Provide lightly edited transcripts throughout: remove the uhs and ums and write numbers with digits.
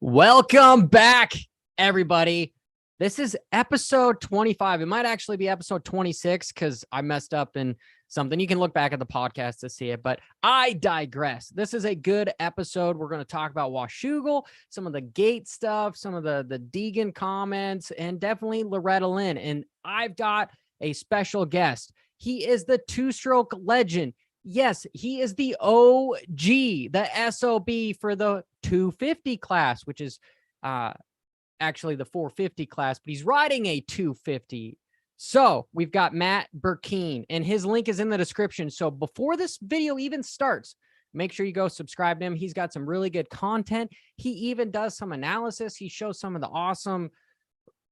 Welcome back, everybody. This is episode 25. It might actually be episode 26 because I messed up in something. You can look back at the podcast to see it, but I digress. This is a good episode. We're going to talk about Washougal, some of the gate stuff, some of the Deegan comments, and definitely Loretta Lynn. And I've got a special guest. He is the two-stroke legend. Yes, he is the OG, the SOB for the 250 class, which is actually the 450 class, but he's riding a 250. So we've got Matt Burkeen, and his link is in the description. So before this video even starts, make sure you go subscribe to him. He's got some really good content. He even does some analysis. He shows some of the awesome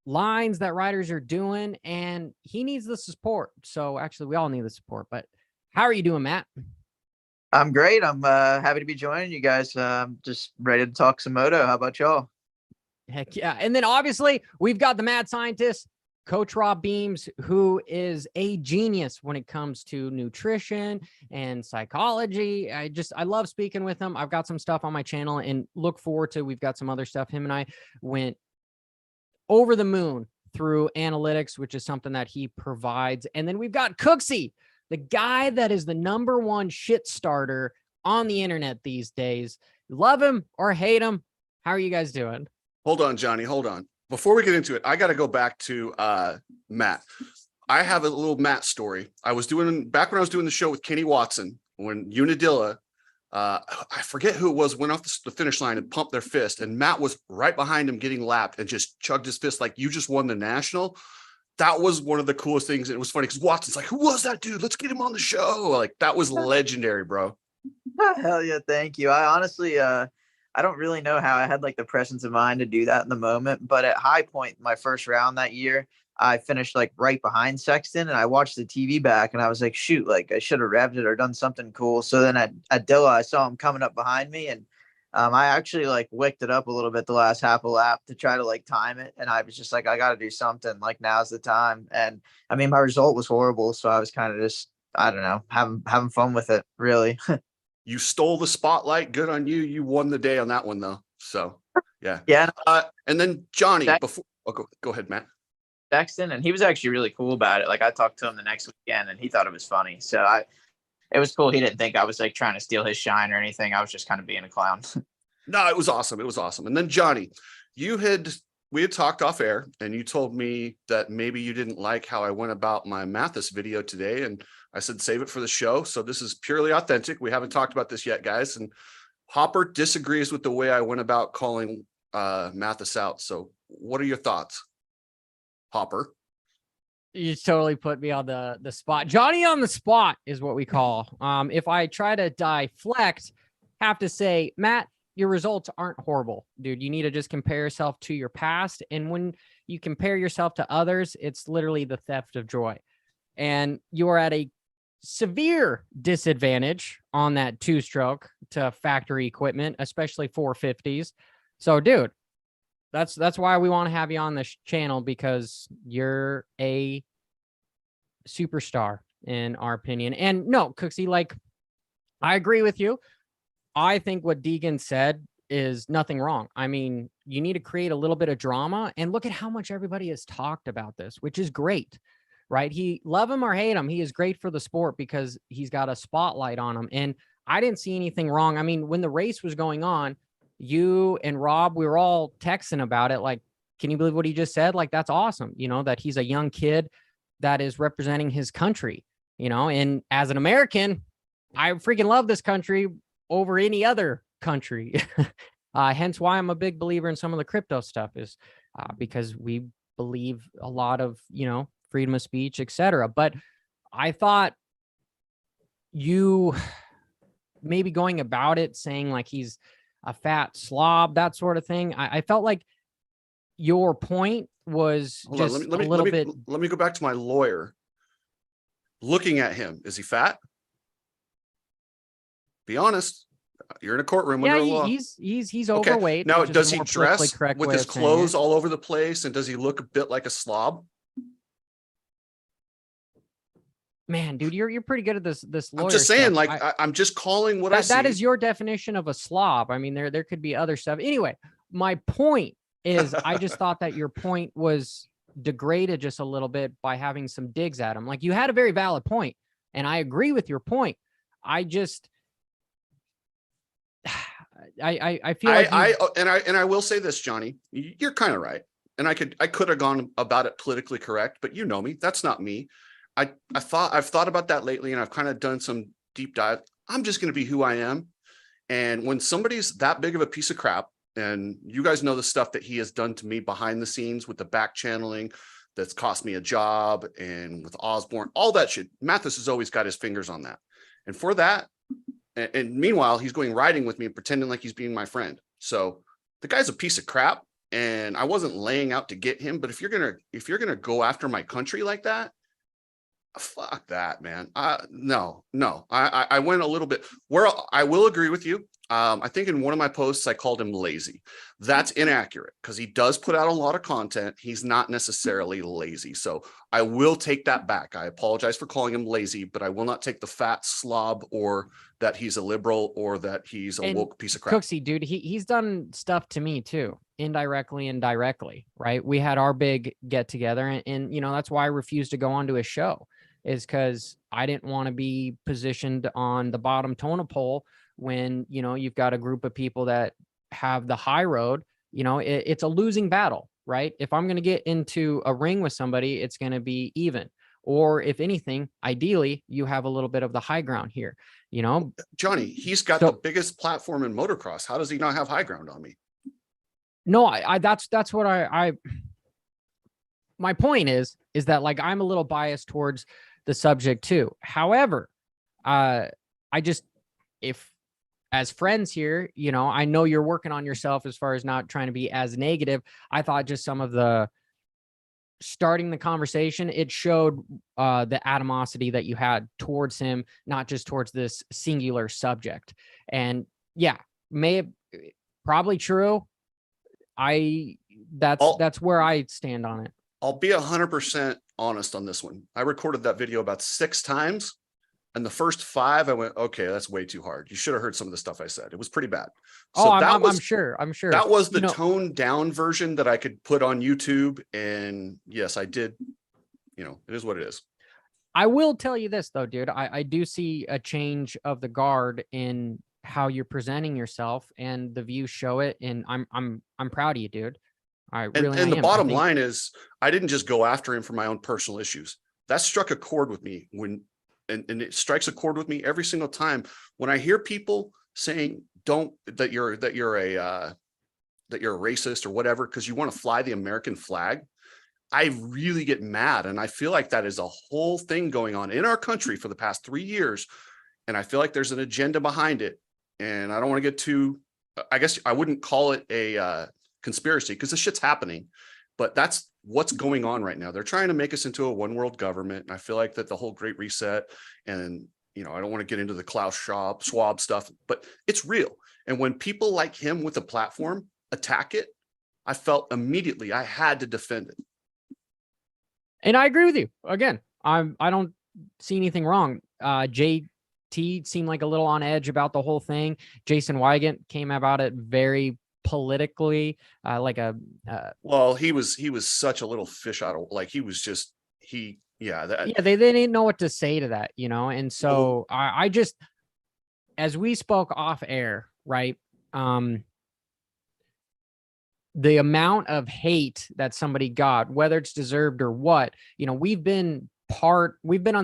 lines that riders are doing, and he needs the support. So actually, we all need the support, but how are you doing, Matt? I'm great. I'm happy to be joining you guys. Just ready to talk some moto. How about y'all? Heck yeah. And then obviously we've got the mad scientist, Coach Robb Beams, who is a genius when it comes to nutrition and psychology. I love speaking with him. I've got some stuff on my channel and look forward to, we've got some other stuff. Him and I went over the moon through analytics, which is something that he provides. And then we've got Cooksey, the guy that is the #1 shit starter on the internet these days. Love him or hate him. How are you guys doing? Hold on, Johnny. Hold on. Before we get into it, I got to go back to Matt. I have a little Matt story. Back when I was doing the show with Kenny Watson, when Unadilla, I forget who it was, went off the finish line and pumped their fist, and Matt was right behind him getting lapped and just chugged his fist like, you just won the national. That was one of the coolest things. And it was funny because Watson's like, who was that dude? Let's get him on the show. Like, that was legendary, bro. Hell yeah. Thank you. I honestly, I don't really know how I had like the presence of mind to do that in the moment, but at High Point, my first round that year, I finished like right behind Sexton, and I watched the TV back and I was like, shoot, like I should have revved it or done something cool. So then at Dilla, I saw him coming up behind me, and I actually like wicked it up a little bit the last half a lap to try to like time it. And I was just like, I got to do something, like now's the time. And I mean, my result was horrible. So I was kind of just, I don't know, having fun with it, really. You stole the spotlight. Good on you. You won the day on that one, though. So, yeah. Yeah. And then Johnny, go ahead, Matt. Sexton, and he was actually really cool about it. Like I talked to him the next weekend and he thought it was funny. So it was cool. He didn't think I was like trying to steal his shine or anything. I was just kind of being a clown. No, it was awesome. It was awesome. And then Johnny, we had talked off air, and you told me that maybe you didn't like how I went about my Mathis video today. And I said, save it for the show. So this is purely authentic. We haven't talked about this yet, guys. And Hopper disagrees with the way I went about calling Mathis out. So what are your thoughts, Hopper? You totally put me on the spot. Johnny on the spot is what we call. If I try to deflect, have to say, Matt, your results aren't horrible, dude. You need to just compare yourself to your past. And when you compare yourself to others, it's literally the theft of joy. And you are at a severe disadvantage on that two-stroke to factory equipment, especially 450s. So, dude, that's why we want to have you on this channel, because you're a superstar in our opinion. And no, Cooksey, like, I agree with you. I think what Deegan said is nothing wrong. I mean, you need to create a little bit of drama, and look at how much everybody has talked about this, which is great, right? He, love him or hate him, he is great for the sport because he's got a spotlight on him. And I didn't see anything wrong. I mean, when the race was going on, you and Rob, we were all texting about it. Like, can you believe what he just said? Like, that's awesome. You know, that he's a young kid that is representing his country, you know, and as an American, I freaking love this country over any other country. Hence why I'm a big believer in some of the crypto stuff, is because we believe a lot of, you know, freedom of speech, etc. But I thought you maybe going about it saying like he's a fat slob, that sort of thing. I felt like your point was just a little bit. Let me go back to my lawyer. Looking at him, is he fat? Be honest. You're in a courtroom. Yeah, under the law. He's overweight. Now, does he dress with his clothes all over the place, and does he look a bit like a slob? Man, dude, you're pretty good at this lawyer I'm just saying, stuff. I'm just calling what I see. That is your definition of a slob. I mean, there could be other stuff. Anyway, my point is, I just thought that your point was degraded just a little bit by having some digs at him. Like, you had a very valid point, and I agree with your point. I just, I feel like I will say this, Johnny, you're kind of right. And I could have gone about it politically correct, but you know me, that's not me. I've thought about that lately, and I've kind of done some deep dive. I'm just going to be who I am. And when somebody's that big of a piece of crap, and you guys know the stuff that he has done to me behind the scenes with the back channeling that's cost me a job, and with Osborne, all that shit, Mathis has always got his fingers on that. And for that, and meanwhile, he's going riding with me and pretending like he's being my friend. So the guy's a piece of crap, and I wasn't laying out to get him. But if you're gonna go after my country like that, fuck that, man. No. I went a little bit where I will agree with you. I think in one of my posts, I called him lazy. That's inaccurate, because he does put out a lot of content. He's not necessarily lazy. So I will take that back. I apologize for calling him lazy, but I will not take the fat slob, or that he's a liberal, or that he's a woke piece of crap. Cooksey, dude, he's done stuff to me too, indirectly and directly, right? We had our big get together, and you know, that's why I refused to go onto his show, is because I didn't want to be positioned on the bottom totem pole when, you know, you've got a group of people that have the high road. You know, it's a losing battle, right? If I'm going to get into a ring with somebody, it's going to be even. Or if anything, ideally, you have a little bit of the high ground here, you know? Johnny, he's got the biggest platform in motocross. How does he not have high ground on me? No, that's what my point is that, like, I'm a little biased towards the subject too. However, if as friends here, you know, I know you're working on yourself as far as not trying to be as negative. I thought just some of the starting the conversation, it showed the animosity that you had towards him, not just towards this singular subject. And yeah, probably true. That's where I stand on it. I'll be 100% honest on this one. I recorded that video about 6 times. And the first 5, I went, okay, that's way too hard. You should have heard some of the stuff I said. It was pretty bad. So I'm sure. That was the toned down version that I could put on YouTube. And yes, I did. You know, it is what it is. I will tell you this though, dude. I do see a change of the guard in how you're presenting yourself, and the views show it. And I'm proud of you, dude. And the bottom line is, I didn't just go after him for my own personal issues. That struck a chord with me and it strikes a chord with me every single time when I hear people saying that you're a racist or whatever because you want to fly the American flag. I really get mad, and I feel like that is a whole thing going on in our country for the past 3 years, and I feel like there's an agenda behind it. And I don't want to get too, I guess I wouldn't call it a conspiracy, because this shit's happening, but that's what's going on right now. They're trying to make us into a one world government. And I feel like that the whole Great Reset, and, you know, I don't want to get into the Klaus Schwab stuff, but it's real. And when people like him with a platform attack it, I felt immediately I had to defend it. And I agree with you. Again, I don't see anything wrong. JT seemed like a little on edge about the whole thing. Jason Wygant came about it very politically, well, he was such a little fish out of, like, he was just, they didn't know what to say to that, you know? And so I just, as we spoke off air, right? The amount of hate that somebody got, whether it's deserved or what, you know, we've been on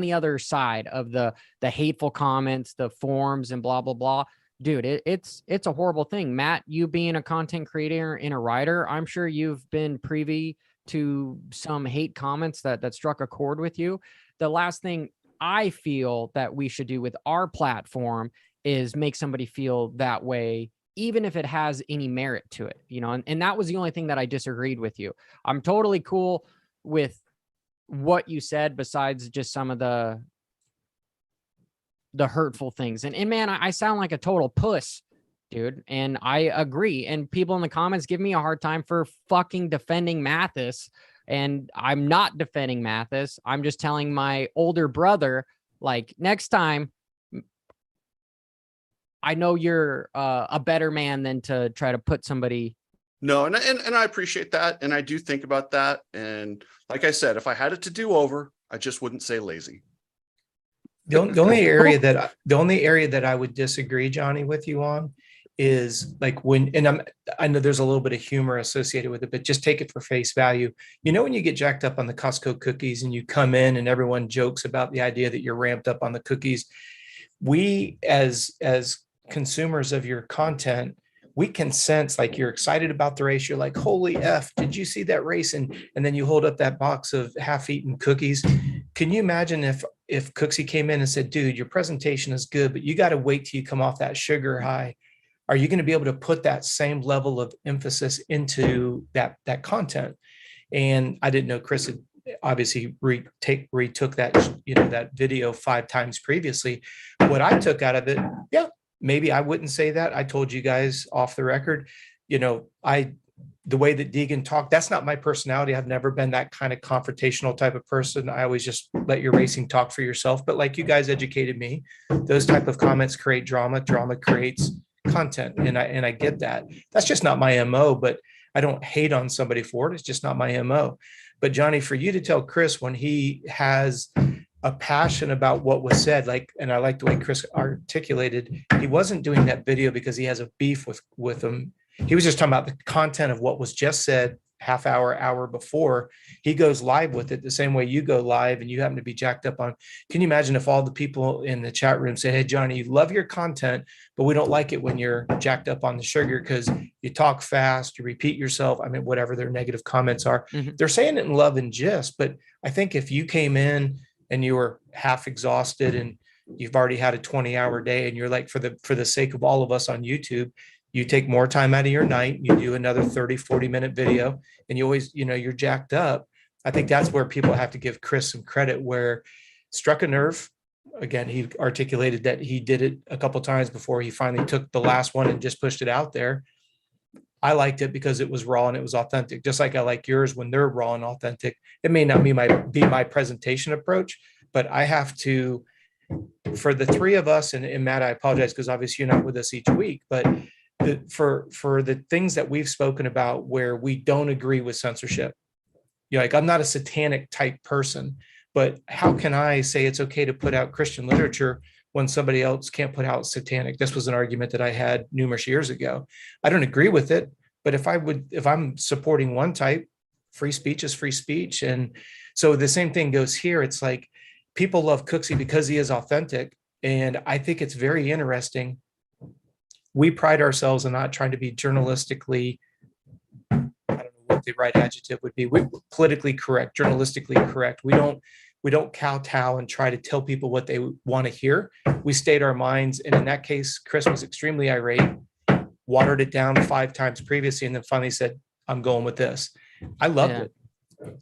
the other side of the hateful comments, the forums and blah, blah, blah. Dude, it's a horrible thing. Matt, you being a content creator and a writer, I'm sure you've been privy to some hate comments that struck a chord with you. The last thing I feel that we should do with our platform is make somebody feel that way, even if it has any merit to it, you know, and that was the only thing that I disagreed with you. I'm totally cool with what you said, besides just some of the hurtful things. And man, I sound like a total puss, dude. And I agree. And people in the comments give me a hard time for fucking defending Mathis. And I'm not defending Mathis. I'm just telling my older brother, like, next time, I know you're a better man than to try to put somebody No, and I appreciate that. And I do think about that. And like I said, if I had it to do over, I just wouldn't say lazy. The only area that I would disagree, Johnny, with you on is like when, and I know there's a little bit of humor associated with it, but just take it for face value. You know, when you get jacked up on the Costco cookies and you come in and everyone jokes about the idea that you're ramped up on the cookies, we as consumers of your content, we can sense like you're excited about the race. You're like, holy F, did you see that race? And then you hold up that box of half-eaten cookies. Can you imagine if Cooksey came in and said, dude, your presentation is good, but you got to wait till you come off that sugar high. Are you going to be able to put that same level of emphasis into that content? And I didn't know Chris had obviously retook that, that video 5 times previously. What I took out of it, yeah, maybe I wouldn't say that. I told you guys off the record, the way that Deegan talked, that's not my personality. I've never been that kind of confrontational type of person. I always just let your racing talk for yourself. But like you guys educated me, those type of comments create drama. Drama creates content. And I get that. That's just not my MO, but I don't hate on somebody for it. It's just not my MO. But Johnny, for you to tell Chris when he has a passion about what was said, and I like the way Chris articulated, he wasn't doing that video because he has a beef with him. He was just talking about the content of what was just said half hour before. He goes live with it the same way you go live, and you happen to be jacked up on. Can you imagine if all the people in the chat room say, hey, Johnny, you love your content, but we don't like it when you're jacked up on the sugar because you talk fast, you repeat yourself. I mean, whatever their negative comments are, they're saying it in love and gist. But I think if you came in and you were half exhausted and you've already had a 20-hour day and you're like, for the sake of all of us on YouTube, you take more time out of your night, you do another 30-40 minute video, and you always, you're jacked up. I think that's where people have to give Chris some credit, where struck a nerve. Again, he articulated that he did it a couple of times before he finally took the last one and just pushed it out there. I liked it because it was raw and it was authentic, just like I like yours when they're raw and authentic. It may not be my presentation approach, but I have to, for the 3 of us, and Matt, I apologize because obviously you're not with us each week, but for the things that we've spoken about where we don't agree with censorship, I'm not a satanic type person, but how can I say it's okay to put out Christian literature when somebody else can't put out satanic? This was an argument that I had numerous years ago. I don't agree with it, but if I'm supporting one type, free speech is free speech. And so the same thing goes here. It's like people love Cooksey because he is authentic. And I think it's very interesting. We pride ourselves on not trying to be journalistically, I don't know what the right adjective would be. We're politically correct, journalistically correct. We don't kowtow and try to tell people what they want to hear. We state our minds. And in that case, Chris was extremely irate, watered it down 5 times previously, and then finally said, I'm going with this. I loved it.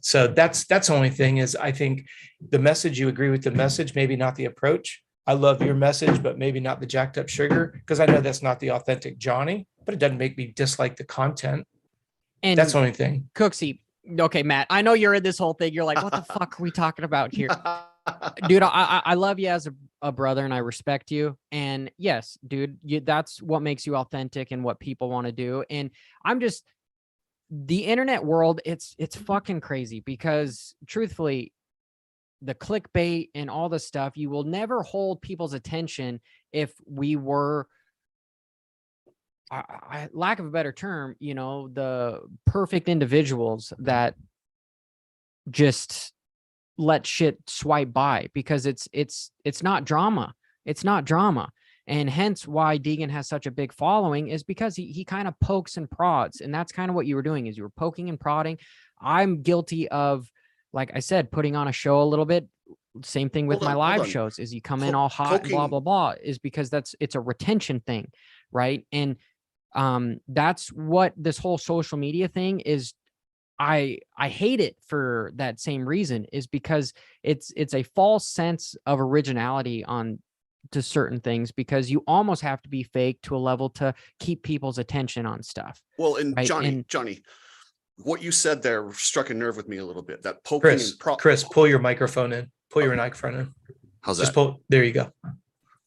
So that's the only thing is I think the message, you agree with the message, maybe not the approach. I love your message, but maybe not the jacked up sugar, because I know that's not the authentic Johnny, but it doesn't make me dislike the content. And that's the only thing. Cooksey, okay, Matt, I know you're in this whole thing. You're like, what the fuck are we talking about here? Dude, I love you as a brother and I respect you. And yes, dude, that's what makes you authentic and what people want to do. And the internet world, it's fucking crazy because truthfully, the clickbait and all the stuff, you will never hold people's attention if we were, lack of a better term, the perfect individuals that just let shit swipe by, because it's not drama. It's not drama. And hence why Deegan has such a big following is because he kind of pokes and prods. And that's kind of what you were doing, is you were poking and prodding. I'm guilty of, like I said, putting on a show a little bit. Same thing with my live shows is you come in all hot and blah, blah, blah, is because it's a retention thing. Right. And that's what this whole social media thing is. I hate it for that same reason, is because it's a false sense of originality to certain things, because you almost have to be fake to a level to keep people's attention on stuff. Well, and right? Johnny, what you said there struck a nerve with me a little bit. That poking Chris, pull your microphone in. Pull your microphone in. How's that? There you go.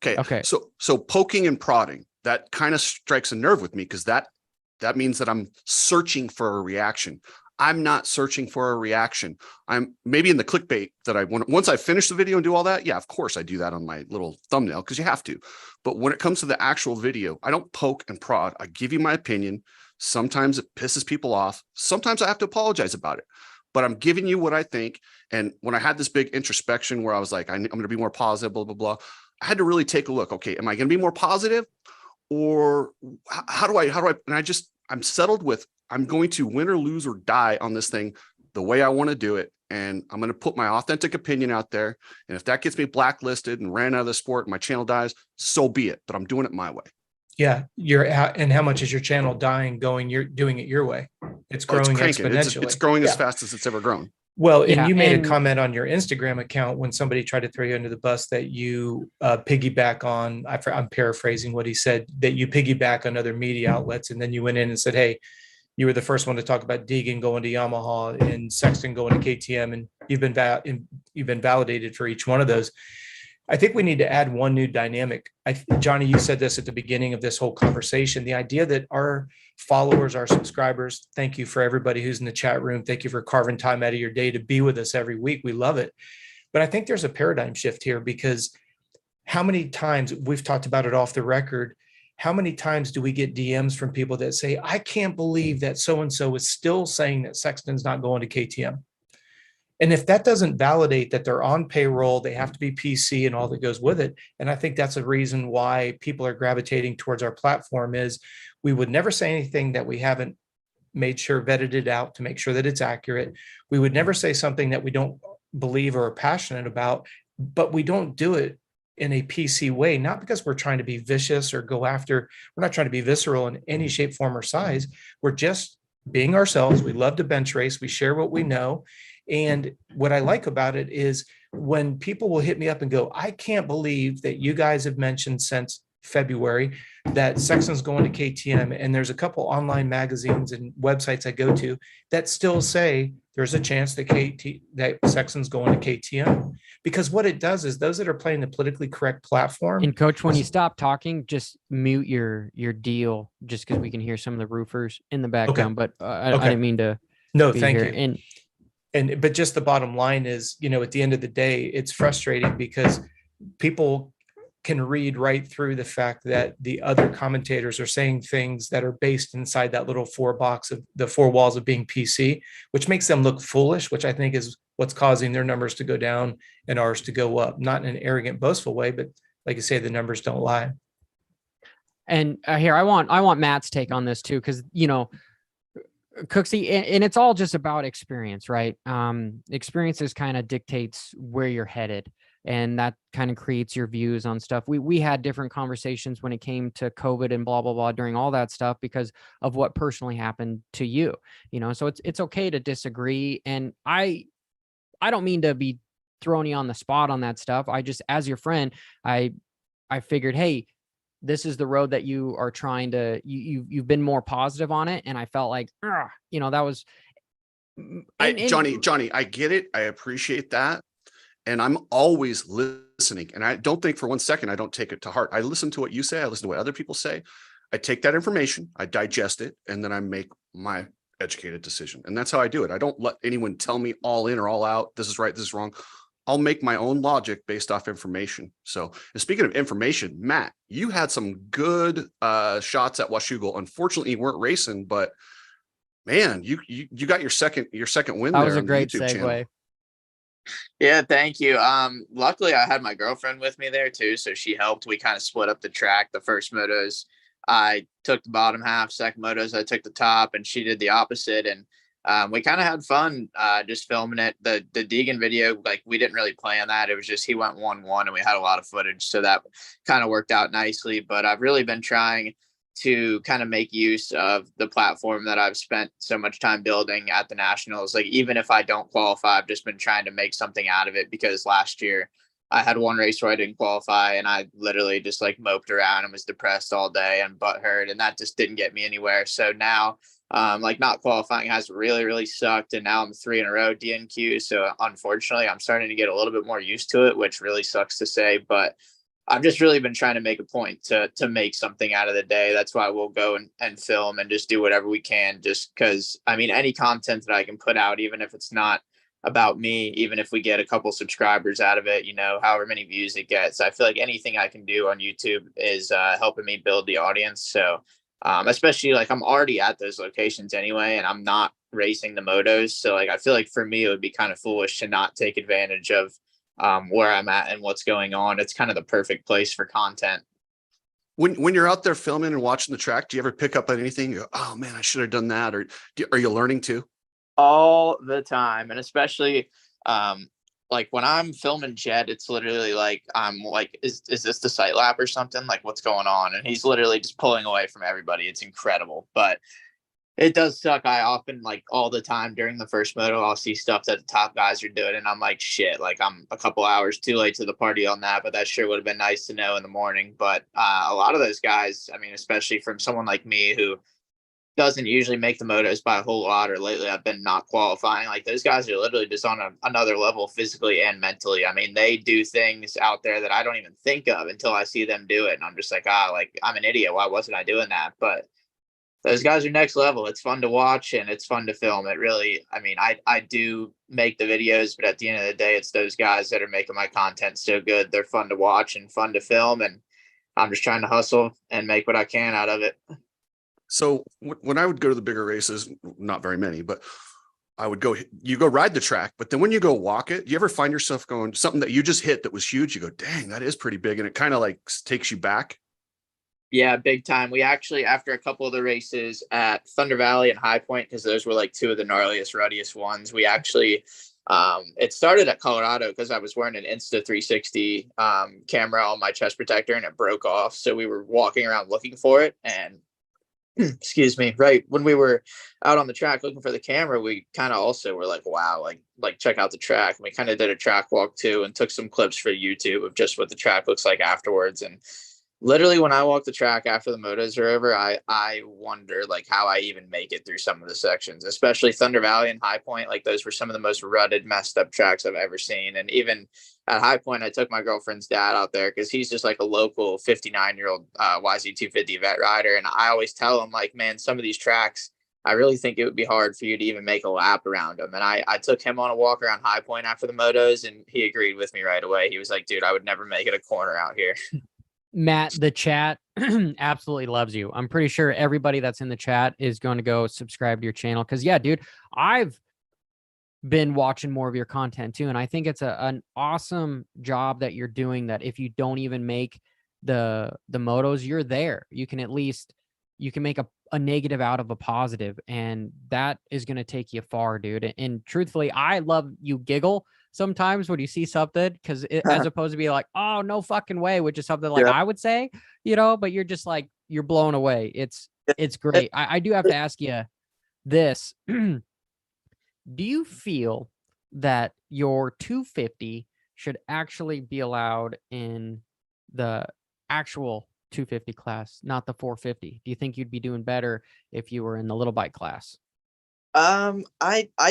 Okay. So poking and prodding, that kind of strikes a nerve with me, because that That means that I'm searching for a reaction. I'm not searching for a reaction. I'm maybe in the clickbait that I want. Once I finish the video and do all that, yeah, of course I do that on my little thumbnail because you have to. But when it comes to the actual video, I don't poke and prod. I give you my opinion. Sometimes it pisses people off. Sometimes I have to apologize about it. But I'm giving you what I think. And when I had this big introspection where I was like, I'm going to be more positive, blah, blah, blah, I had to really take a look. Okay, am I going to be more positive? Or how do I, and I'm settled with, I'm going to win or lose or die on this thing the way I want to do it. And I'm going to put my authentic opinion out there. And if that gets me blacklisted and ran out of the sport and my channel dies, so be it. But I'm doing it my way. Yeah. And how much is your channel dying going, you're doing it your way? It's growing exponentially. It's growing as fast as it's ever grown. Well, and you made a comment on your Instagram account when somebody tried to throw you under the bus that you piggyback on, I'm paraphrasing what he said, that you piggyback on other media outlets. And then you went in and said, hey, you were the first one to talk about Deegan going to Yamaha and Sexton going to KTM, and you've been validated for each one of those. I think we need to add one new dynamic. Johnny, you said this at the beginning of this whole conversation, the idea that our followers, our subscribers, thank you for everybody who's in the chat room. Thank you for carving time out of your day to be with us every week. We love it. But I think there's a paradigm shift here, because how many times, we've talked about it off the record, how many times do we get DMs from people that say, I can't believe that so-and-so is still saying that Sexton's not going to KTM. And if that doesn't validate that they're on payroll, they have to be PC and all that goes with it. And I think that's a reason why people are gravitating towards our platform is we would never say anything that we haven't made sure vetted it out to make sure that it's accurate. We would never say something that we don't believe or are passionate about, but we don't do it in a PC way, not because we're trying to be vicious or go after, we're not trying to be visceral in any shape, form, or size. We're just being ourselves. We love to bench race. We share what we know. And what I like about it is when people will hit me up and go, I can't believe that you guys have mentioned since February that Sexton's going to KTM. And there's a couple online magazines and websites I go to that still say there's a chance that Sexton's going to KTM. Because what it does is those that are playing the politically correct platform. And Coach, when you stop talking, just mute your deal, just because we can hear some of the roofers in the background. Okay. But I didn't mean to. No, thank here. you. But just the bottom line is, at the end of the day, it's frustrating because people can read right through the fact that the other commentators are saying things that are based inside that little four walls of being PC, which makes them look foolish, which I think is what's causing their numbers to go down and ours to go up, not in an arrogant, boastful way, but like I say, the numbers don't lie. And here, I want Matt's take on this too, because, Cooksey, and it's all just about experience, right? Experiences kind of dictates where you're headed, and that kind of creates your views on stuff. We had different conversations when it came to COVID and blah, blah, blah during all that stuff because of what personally happened to you, so it's okay to disagree. And I don't mean to be throwing you on the spot on that stuff. I just, as your friend, I figured, hey, this is the road that you are trying to, you've been more positive on it. And I felt like, that was. Johnny, I get it. I appreciate that. And I'm always listening. And I don't think for 1 second, I don't take it to heart. I listen to what you say. I listen to what other people say. I take that information, I digest it, and then I make my educated decision. And that's how I do it. I don't let anyone tell me all in or all out. This is right. This is wrong. I'll make my own logic based off information. So, and speaking of information, Matt, you had some good shots at Washougal. Unfortunately, you weren't racing, but man, you got your second win. That there was a on great the YouTube segue. channel. Yeah, thank you. Luckily I had my girlfriend with me there too, so she helped. We kind of split up the track. The first motos, I took the bottom half. Second motos, I took the top, and she did the opposite. And we kind of had fun just filming it. The Deegan video, like, we didn't really plan that. It was just he went 1-1, and we had a lot of footage, so that kind of worked out nicely. But I've really been trying to kind of make use of the platform that I've spent so much time building at the Nationals. Like, even if I don't qualify, I've just been trying to make something out of it, because last year I had one race where I didn't qualify, and I literally just like moped around and was depressed all day and butthurt, and that just didn't get me anywhere. So now like, not qualifying has really, really sucked. And now I'm 3 in a row DNQ. So unfortunately, I'm starting to get a little bit more used to it, which really sucks to say, but I've just really been trying to make a point to make something out of the day. That's why we'll go and film and just do whatever we can, just because, I mean, any content that I can put out, even if it's not about me, even if we get a couple subscribers out of it, you know, however many views it gets, I feel like anything I can do on YouTube is helping me build the audience. So especially like I'm already at those locations anyway, and I'm not racing the motos. So like, I feel like for me, it would be kind of foolish to not take advantage of where I'm at and what's going on. It's kind of the perfect place for content. When you're out there filming and watching the track, do you ever pick up on anything? You go, oh man, I should have done that. Or are you learning too? All the time. And especially like when I'm filming Jed, it's literally like, I'm like, is this the sight lap or something? Like, what's going on? And he's literally just pulling away from everybody. It's incredible. But it does suck. I often, like, all the time during the first moto, I'll see stuff that the top guys are doing, and I'm like, shit, like I'm a couple hours too late to the party on that, but that sure would have been nice to know in the morning. But a lot of those guys, I mean, especially from someone like me who doesn't usually make the motos by a whole lot, or lately I've been not qualifying, like those guys are literally just on another level physically and mentally. I mean, they do things out there that I don't even think of until I see them do it. And I'm just like, like I'm an idiot. Why wasn't I doing that? But those guys are next level. It's fun to watch and it's fun to film. It really, I mean, I do make the videos, but at the end of the day, it's those guys that are making my content so good. They're fun to watch and fun to film. And I'm just trying to hustle and make what I can out of it. So when I would go to the bigger races, not very many, but you go ride the track, but then when you go walk it, you ever find yourself going something that you just hit that was huge? You go, dang, that is pretty big. And it kind of like takes you back. Yeah, big time. We actually, after a couple of the races at Thunder Valley and High Point, because those were like two of the gnarliest, ruddiest ones, we actually, it started at Colorado because I was wearing an Insta360 camera on my chest protector and it broke off. So we were walking around looking for it. And excuse me, right when we were out on the track looking for the camera, we kind of also were like, wow, like check out the track. And we kind of did a track walk too and took some clips for YouTube of just what the track looks like afterwards. And literally when I walk the track after the motos are over, I wonder like how I even make it through some of the sections, especially Thunder Valley and High Point. Like those were some of the most rutted, messed up tracks I've ever seen. And even at High Point, I took my girlfriend's dad out there because he's just like a local 59-year-old YZ250 vet rider. And I always tell him like, man, some of these tracks, I really think it would be hard for you to even make a lap around them. And I took him on a walk around High Point after the motos and he agreed with me right away. He was like, dude, I would never make it a corner out here. Matt, the chat absolutely loves you. I'm pretty sure everybody that's in the chat is going to go subscribe to your channel. Cause yeah, dude, I've been watching more of your content too. And I think it's an awesome job that you're doing, that if you don't even make the motos, you're there. You can make a negative out of a positive, and that is going to take you far, dude. And truthfully, I love you giggle sometimes when you see something, because as opposed to be like, oh, no fucking way, which is something like I would say, but you're just like, you're blown away. It's great. I do have to ask you this. Do you feel that your 250 should actually be allowed in the actual 250 class, not the 450? Do you think you'd be doing better if you were in the little bike class? I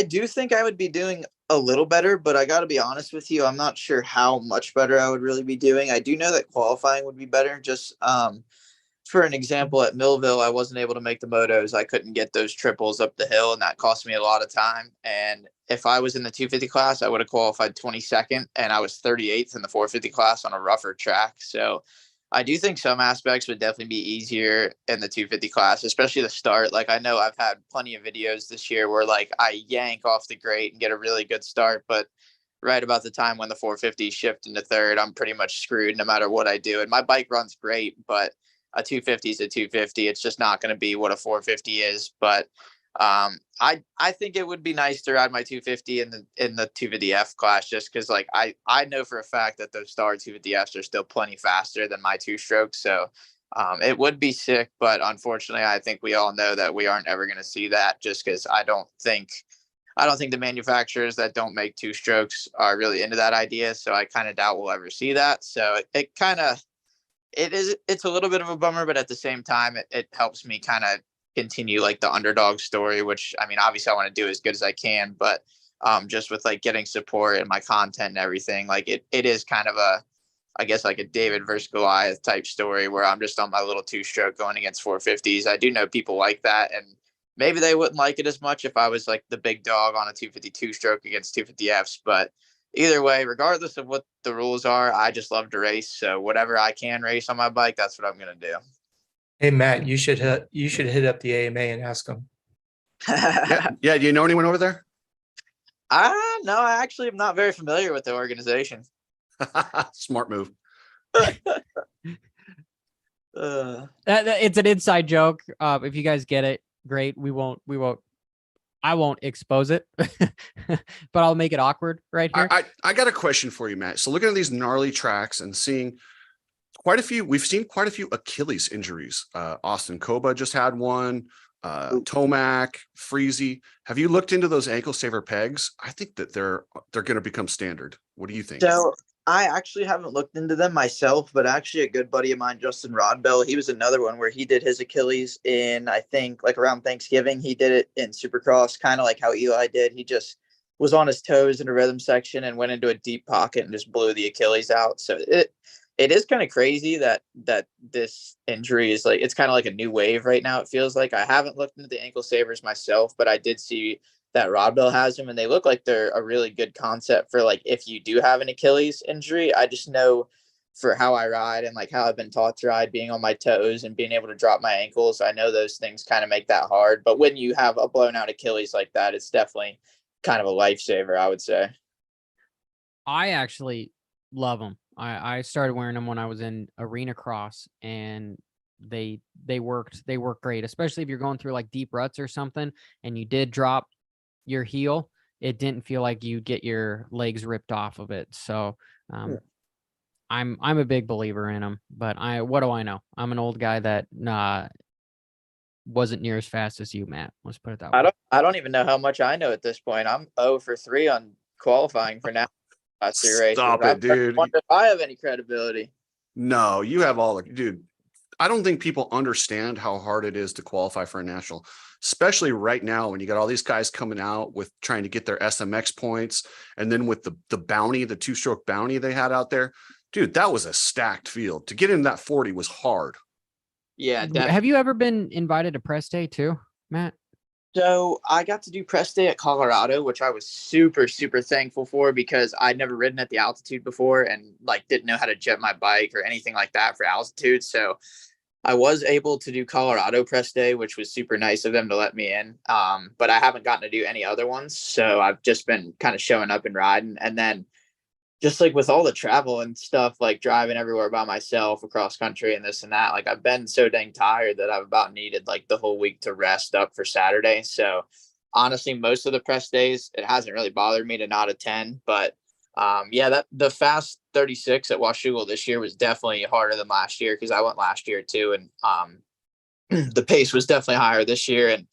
do think I would be doing a little better, but I got to be honest with you, I'm not sure how much better I would really be doing. I do know that qualifying would be better. Just for an example, at Millville, I wasn't able to make the motos. I couldn't get those triples up the hill, and that cost me a lot of time. And if I was in the 250 class, I would have qualified 22nd, and I was 38th in the 450 class on a rougher track. So I do think some aspects would definitely be easier in the 250 class, especially the start. Like I know I've had plenty of videos this year where like I yank off the grate and get a really good start, but right about the time when the 450 shift into third, I'm pretty much screwed no matter what I do. And my bike runs great, but a 250 is a 250. It's just not going to be what a 450 is. But I think it would be nice to ride my 250 in the 250F class, just because like I know for a fact that those Star 250Fs are still plenty faster than my two strokes. So it would be sick, but unfortunately, I think we all know that we aren't ever going to see that, just because I don't think the manufacturers that don't make two strokes are really into that idea. So I kind of doubt we'll ever see that. So it's a little bit of a bummer, but at the same time, it helps me kind of continue like the underdog story, which I mean, obviously I want to do as good as I can, but just with like getting support and my content and everything, like it is kind of I guess like a David versus Goliath type story where I'm just on my little 2-stroke going against 450s. I do know people like that, and maybe they wouldn't like it as much if I was like the big dog on a 252 stroke against 250Fs. But either way, regardless of what the rules are, I just love to race. So whatever I can race on my bike, that's what I'm going to do. Hey, Matt, you should hit up the AMA and ask them. Yeah. Do you know anyone over there? No, I actually am not very familiar with the organization. Smart move. It's an inside joke. If you guys get it, great. I won't expose it, but I'll make it awkward right here. I got a question for you, Matt. So looking at these gnarly tracks and seeing we've seen quite a few Achilles injuries. Austin Koba just had one, Tomac, Freezy. Have you looked into those ankle saver pegs? I think that they're going to become standard. What do you think? So I actually haven't looked into them myself, but actually a good buddy of mine, Justin Rodbell, he was another one where he did his Achilles in, I think, like around Thanksgiving. He did it in Supercross, kind of like how Eli did. He just was on his toes in a rhythm section and went into a deep pocket and just blew the Achilles out. So it is kind of crazy that this injury is like, it's kind of like a new wave right now. It feels like. I haven't looked into the ankle savers myself, but I did see that Rodbell has them, and they look like they're a really good concept for like if you do have an Achilles injury. I just know for how I ride and like how I've been taught to ride, being on my toes and being able to drop my ankles, I know those things kind of make that hard. But when you have a blown out Achilles like that, it's definitely kind of a lifesaver, I would say. I actually love them. I started wearing them when I was in arena cross, and they work great, especially if you're going through like deep ruts or something and you did drop your heel. It didn't feel like you get your legs ripped off of it. So I'm a big believer in them, but what do I know? I'm an old guy that wasn't near as fast as you, Matt. Let's put it that way. I don't even know how much I know at this point. I'm 0 for 3 on qualifying for now. Stop it, dude. I wonder if I have any credibility. No, you have all the dude. I don't think people understand how hard it is to qualify for a national, especially right now when you got all these guys coming out with trying to get their SMX points. And then with the bounty, the 2-stroke bounty they had out there, dude, that was a stacked field. To get in that 40 was hard. Yeah. Definitely. Have you ever been invited to press day too, Matt? So I got to do press day at Colorado, which I was super, super thankful for because I'd never ridden at the altitude before and like didn't know how to jet my bike or anything like that for altitude. So I was able to do Colorado press day, which was super nice of them to let me in. But I haven't gotten to do any other ones. So I've just been kind of showing up and riding. And then just like with all the travel and stuff, like driving everywhere by myself across country and this and that, like I've been so dang tired that I've about needed like the whole week to rest up for Saturday. So honestly, most of the press days, it hasn't really bothered me to not attend, but that the fast 36 at Washougal this year was definitely harder than last year because I went last year too. And the pace was definitely higher this year. And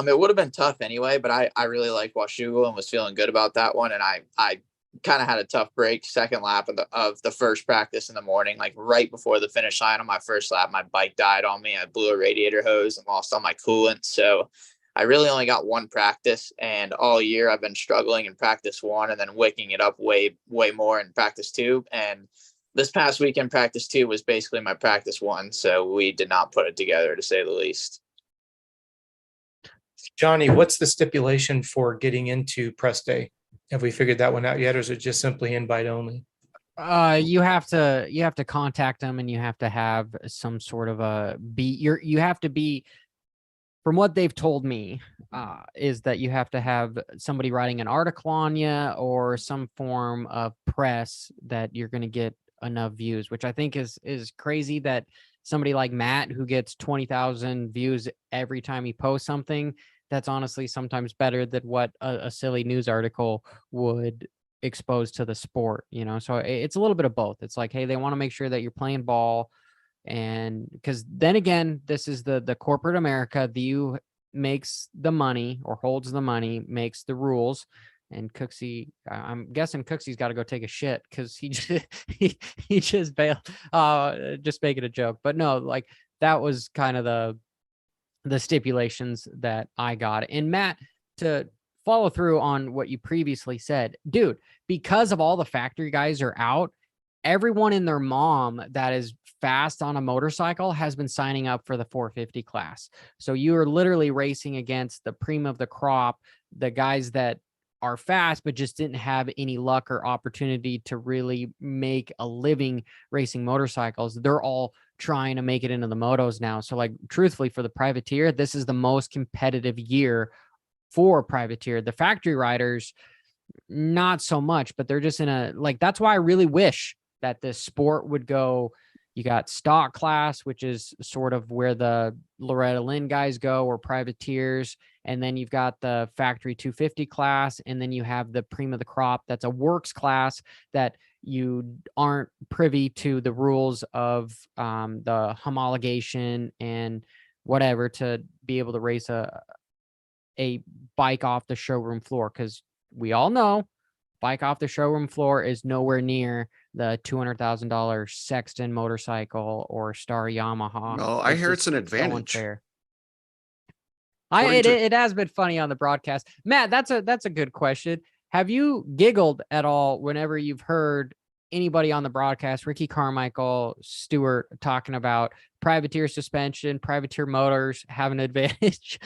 it would have been tough anyway, but I really liked Washougal and was feeling good about that one. And I kind of had a tough break second lap of the first practice in the morning, like right before the finish line on my first lap, my bike died on me. I blew a radiator hose and lost all my coolant. So I really only got one practice, and all year I've been struggling in practice 1 and then waking it up way, way more in practice 2. And this past weekend, practice 2 was basically my practice 1. So we did not put it together, to say the least. Johnny, what's the stipulation for getting into press day? Have we figured that one out yet, or is it just simply invite only? You have to contact them, and you have to have some sort of you have to be, from what they've told me, is that you have to have somebody writing an article on you or some form of press that you're going to get enough views, which I think is crazy that somebody like Matt, who gets 20,000 views every time he posts something, that's honestly sometimes better than what a silly news article would expose to the sport, So it's a little bit of both. It's like, hey, they want to make sure that you're playing ball. And because then again, this is the corporate America. The U makes the money or holds the money, makes the rules. And Cooksey, I'm guessing Cooksey's got to go take a shit because he just bailed, just making a joke. But no, like that was kind of the stipulations that I got. And Matt, to follow through on what you previously said, dude, because of all the factory guys are out, everyone and their mom that is fast on a motorcycle has been signing up for the 450 class. So you are literally racing against the cream of the crop, the guys that are fast, but just didn't have any luck or opportunity to really make a living racing motorcycles. They're all trying to make it into the motos now. So like, truthfully, for the privateer, this is the most competitive year for privateer. The factory riders, not so much, but they're just in a, like, that's why I really wish that this sport would go. You got stock class, which is sort of where the Loretta Lynn guys go, or privateers. And then you've got the factory 250 class. And then you have the cream of the crop. That's a works class that you aren't privy to the rules of the homologation and whatever to be able to race a bike off the showroom floor. Because we all know bike off the showroom floor is nowhere near the $200,000 Sexton motorcycle or Star Yamaha. No, I hear it's an so advantage. unfair. According to- It has been funny on the broadcast. Matt, that's a good question. Have you giggled at all whenever you've heard anybody on the broadcast, Ricky Carmichael, Stewart, talking about privateer suspension, privateer motors have an advantage?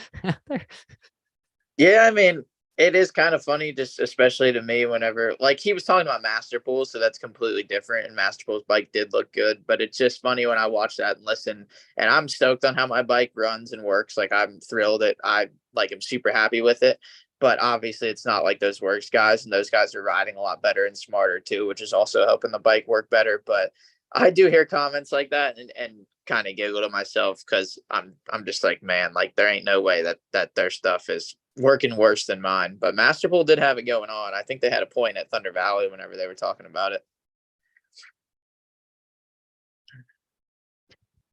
Yeah, I mean, it is kind of funny, just especially to me, whenever, like, he was talking about Master Pools, so that's completely different. And Master Pool's bike did look good, but it's just funny when I watch that and listen. And I'm stoked on how my bike runs and works. Like, I'm thrilled that I am super happy with it. But obviously, it's not like those works guys, and those guys are riding a lot better and smarter too, which is also helping the bike work better. But I do hear comments like that and kind of giggle to myself, because I'm just like, man, like, there ain't no way that their stuff is working worse than mine. But Masterpool did have it going on. I think they had a point at Thunder Valley whenever they were talking about it.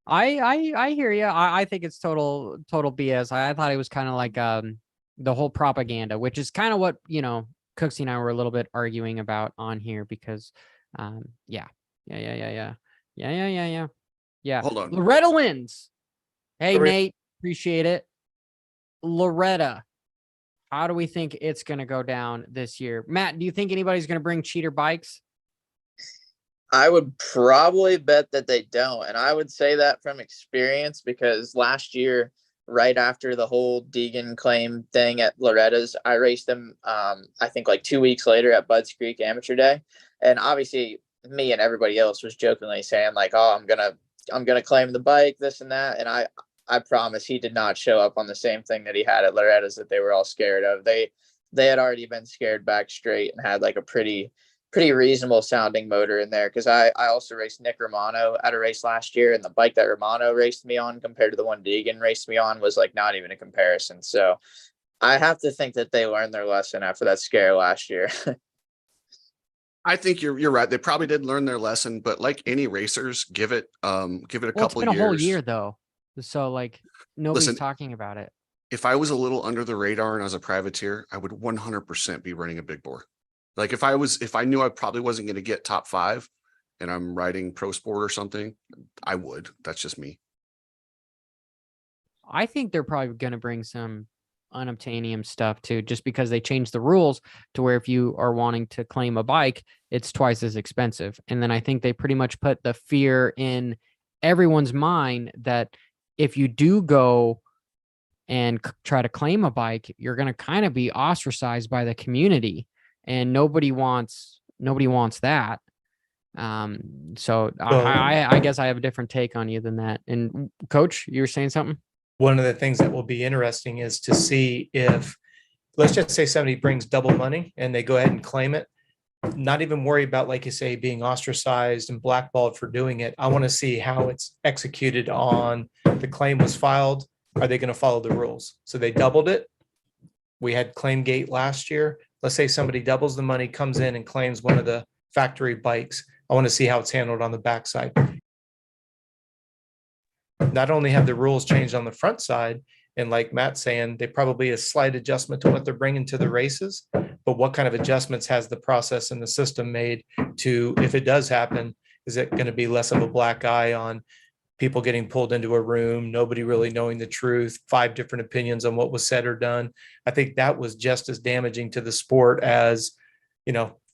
I hear you. I think it's total BS. I thought it was kind of like the whole propaganda, which is kind of what, Cooksey and I were a little bit arguing about on here, because yeah. Hold on. Loretta Lynn's. Hey, Loretta- Nate, appreciate it. Loretta, how do we think it's going to go down this year? Matt, do you think anybody's going to bring cheater bikes? I would probably bet that they don't. And I would say that from experience, because last year, right after the whole Deegan claim thing at Loretta's, I raced them, I think like 2 weeks later at Budds Creek Amateur Day. And obviously me and everybody else was jokingly saying like, oh, I'm gonna claim the bike, this and that. And I promise he did not show up on the same thing that he had at Loretta's that they were all scared of. They had already been scared back straight and had like a pretty reasonable sounding motor in there. Because I also raced Nick Romano at a race last year, and the bike that Romano raced me on compared to the one Deegan raced me on was like not even a comparison. So I have to think that they learned their lesson after that scare last year. I think you're right. They probably did learn their lesson, but like any racers, give it a couple It's been years. a whole year though. So like nobody's Listen, talking about it. If I was a little under the radar and I was a privateer, I would 100% be running a big bore. Like if I knew I probably wasn't going to get top 5 and I'm riding pro sport or something, I would. That's just me. I think they're probably going to bring some unobtainium stuff too, just because they changed the rules to where if you are wanting to claim a bike, it's twice as expensive. And then I think they pretty much put the fear in everyone's mind that if you do go and try to claim a bike, you're going to kind of be ostracized by the community, and nobody wants that. So I guess I have a different take on you than that. And Coach, you were saying something? One of the things that will be interesting is to see if, let's just say somebody brings double money and they go ahead and claim it, not even worry about, like you say, being ostracized and blackballed for doing it. I want to see how it's executed on the claim was filed. Are they going to follow the rules? So they doubled it. We had claim gate last year. Let's say somebody doubles the money, comes in and claims one of the factory bikes. I want to see how it's handled on the backside. Not only have the rules changed on the front side, and like Matt's saying, they probably a slight adjustment to what they're bringing to the races, but what kind of adjustments has the process and the system made to, if it does happen, is it going to be less of a black eye on people getting pulled into a room, nobody really knowing the truth, 5 different opinions on what was said or done? I think that was just as damaging to the sport as,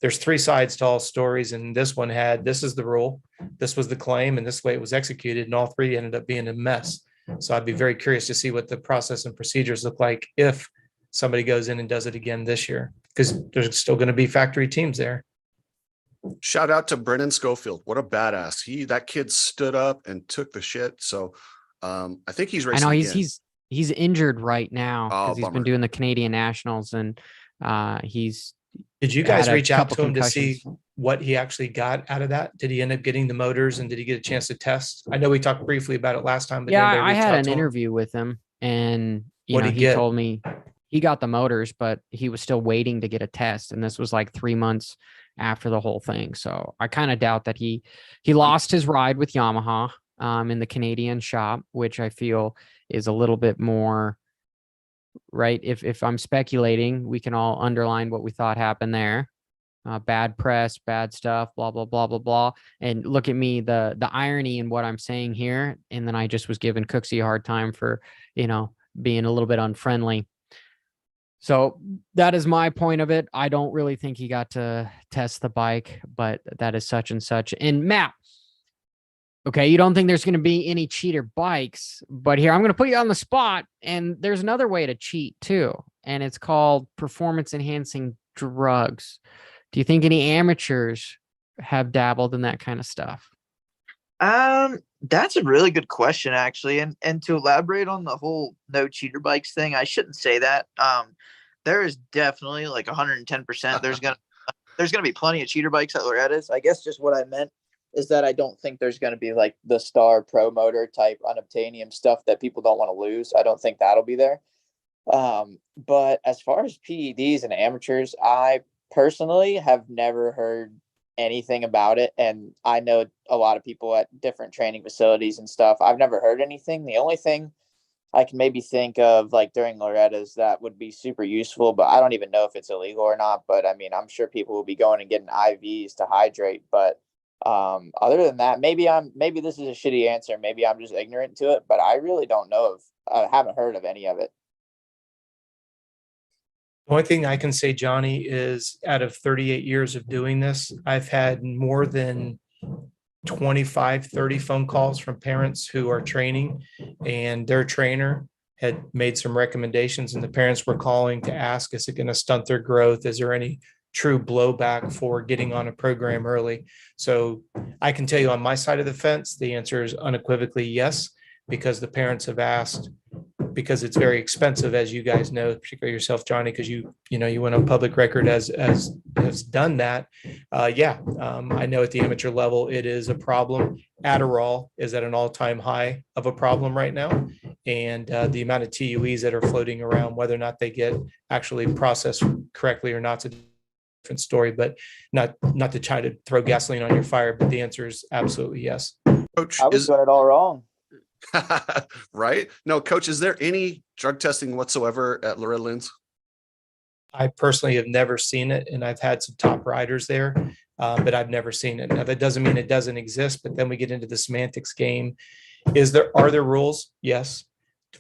there's three sides to all stories. And this one had, this is the rule, this was the claim, and this way it was executed. And all three ended up being a mess. So I'd be very curious to see what the process and procedures look like if somebody goes in and does it again this year, because there's still going to be factory teams there. Shout out to Brennan Schofield. What a badass. That kid stood up and took the shit. So I think he's racing. I know again. he's injured right now because he's bummer. been doing the Canadian Nationals, and he's. Did you guys had a reach out to couple him to see concussions. what he actually got out of that? Did he end up getting the motors, and did he get a chance to test? I know we talked briefly about it last time, but Yeah, did anybody I reach had out an to him? interview with him, and What'd he he get? told me he got the motors, but he was still waiting to get a test, and this was like 3 months after the whole thing. So I kind of doubt that he lost his ride with Yamaha in the Canadian shop, which I feel is a little bit more right. If I'm speculating, we can all underline what we thought happened there. Bad press, bad stuff, blah, blah, blah, blah, blah. And look at me, the irony in what I'm saying here. And then I just was giving Cooksey a hard time for, being a little bit unfriendly. So that is my point of it. I don't really think he got to test the bike, but that is such and such. And Matt, okay, you don't think there's going to be any cheater bikes, but here I'm going to put you on the spot. And there's another way to cheat too. And it's called performance enhancing drugs. Do you think any amateurs have dabbled in that kind of stuff? That's a really good question, actually. And to elaborate on the whole no cheater bikes thing, I shouldn't say that. There is definitely like 110%. There's gonna be plenty of cheater bikes at Loretta's. I guess just what I meant is that I don't think there's gonna be like the Star Pro Motor type unobtainium stuff that people don't want to lose. I don't think that'll be there. But as far as PEDs and amateurs, I personally have never heard anything about it, and I know a lot of people at different training facilities and stuff. I've never heard anything. The only thing I can maybe think of like during Loretta's that would be super useful, but I don't even know if it's illegal or not. But I mean, I'm sure people will be going and getting IVs to hydrate. But other than that, maybe this is a shitty answer. Maybe I'm just ignorant to it, but I really don't know I haven't heard of any of it. The only thing I can say, Johnny, is out of 38 years of doing this, I've had more than 25, 30 phone calls from parents who are training, and their trainer had made some recommendations, and the parents were calling to ask, is it going to stunt their growth? Is there any true blowback for getting on a program early? So I can tell you on my side of the fence, the answer is unequivocally yes, because the parents have asked, because it's very expensive, as you guys know, particularly yourself, Johnny, because you went on public record as has done that. I know at the amateur level, it is a problem. Adderall is at an all-time high of a problem right now. And the amount of TUEs that are floating around, whether or not they get actually processed correctly or not, is a different story, but not to try to throw gasoline on your fire, but the answer is absolutely yes. Coach, I was doing it all wrong. Right? No, Coach, is there any drug testing whatsoever at Loretta Lynn's? I personally have never seen it, and I've had some top riders there, but I've never seen it. Now, that doesn't mean it doesn't exist, but then we get into the semantics game. Are there rules? Yes.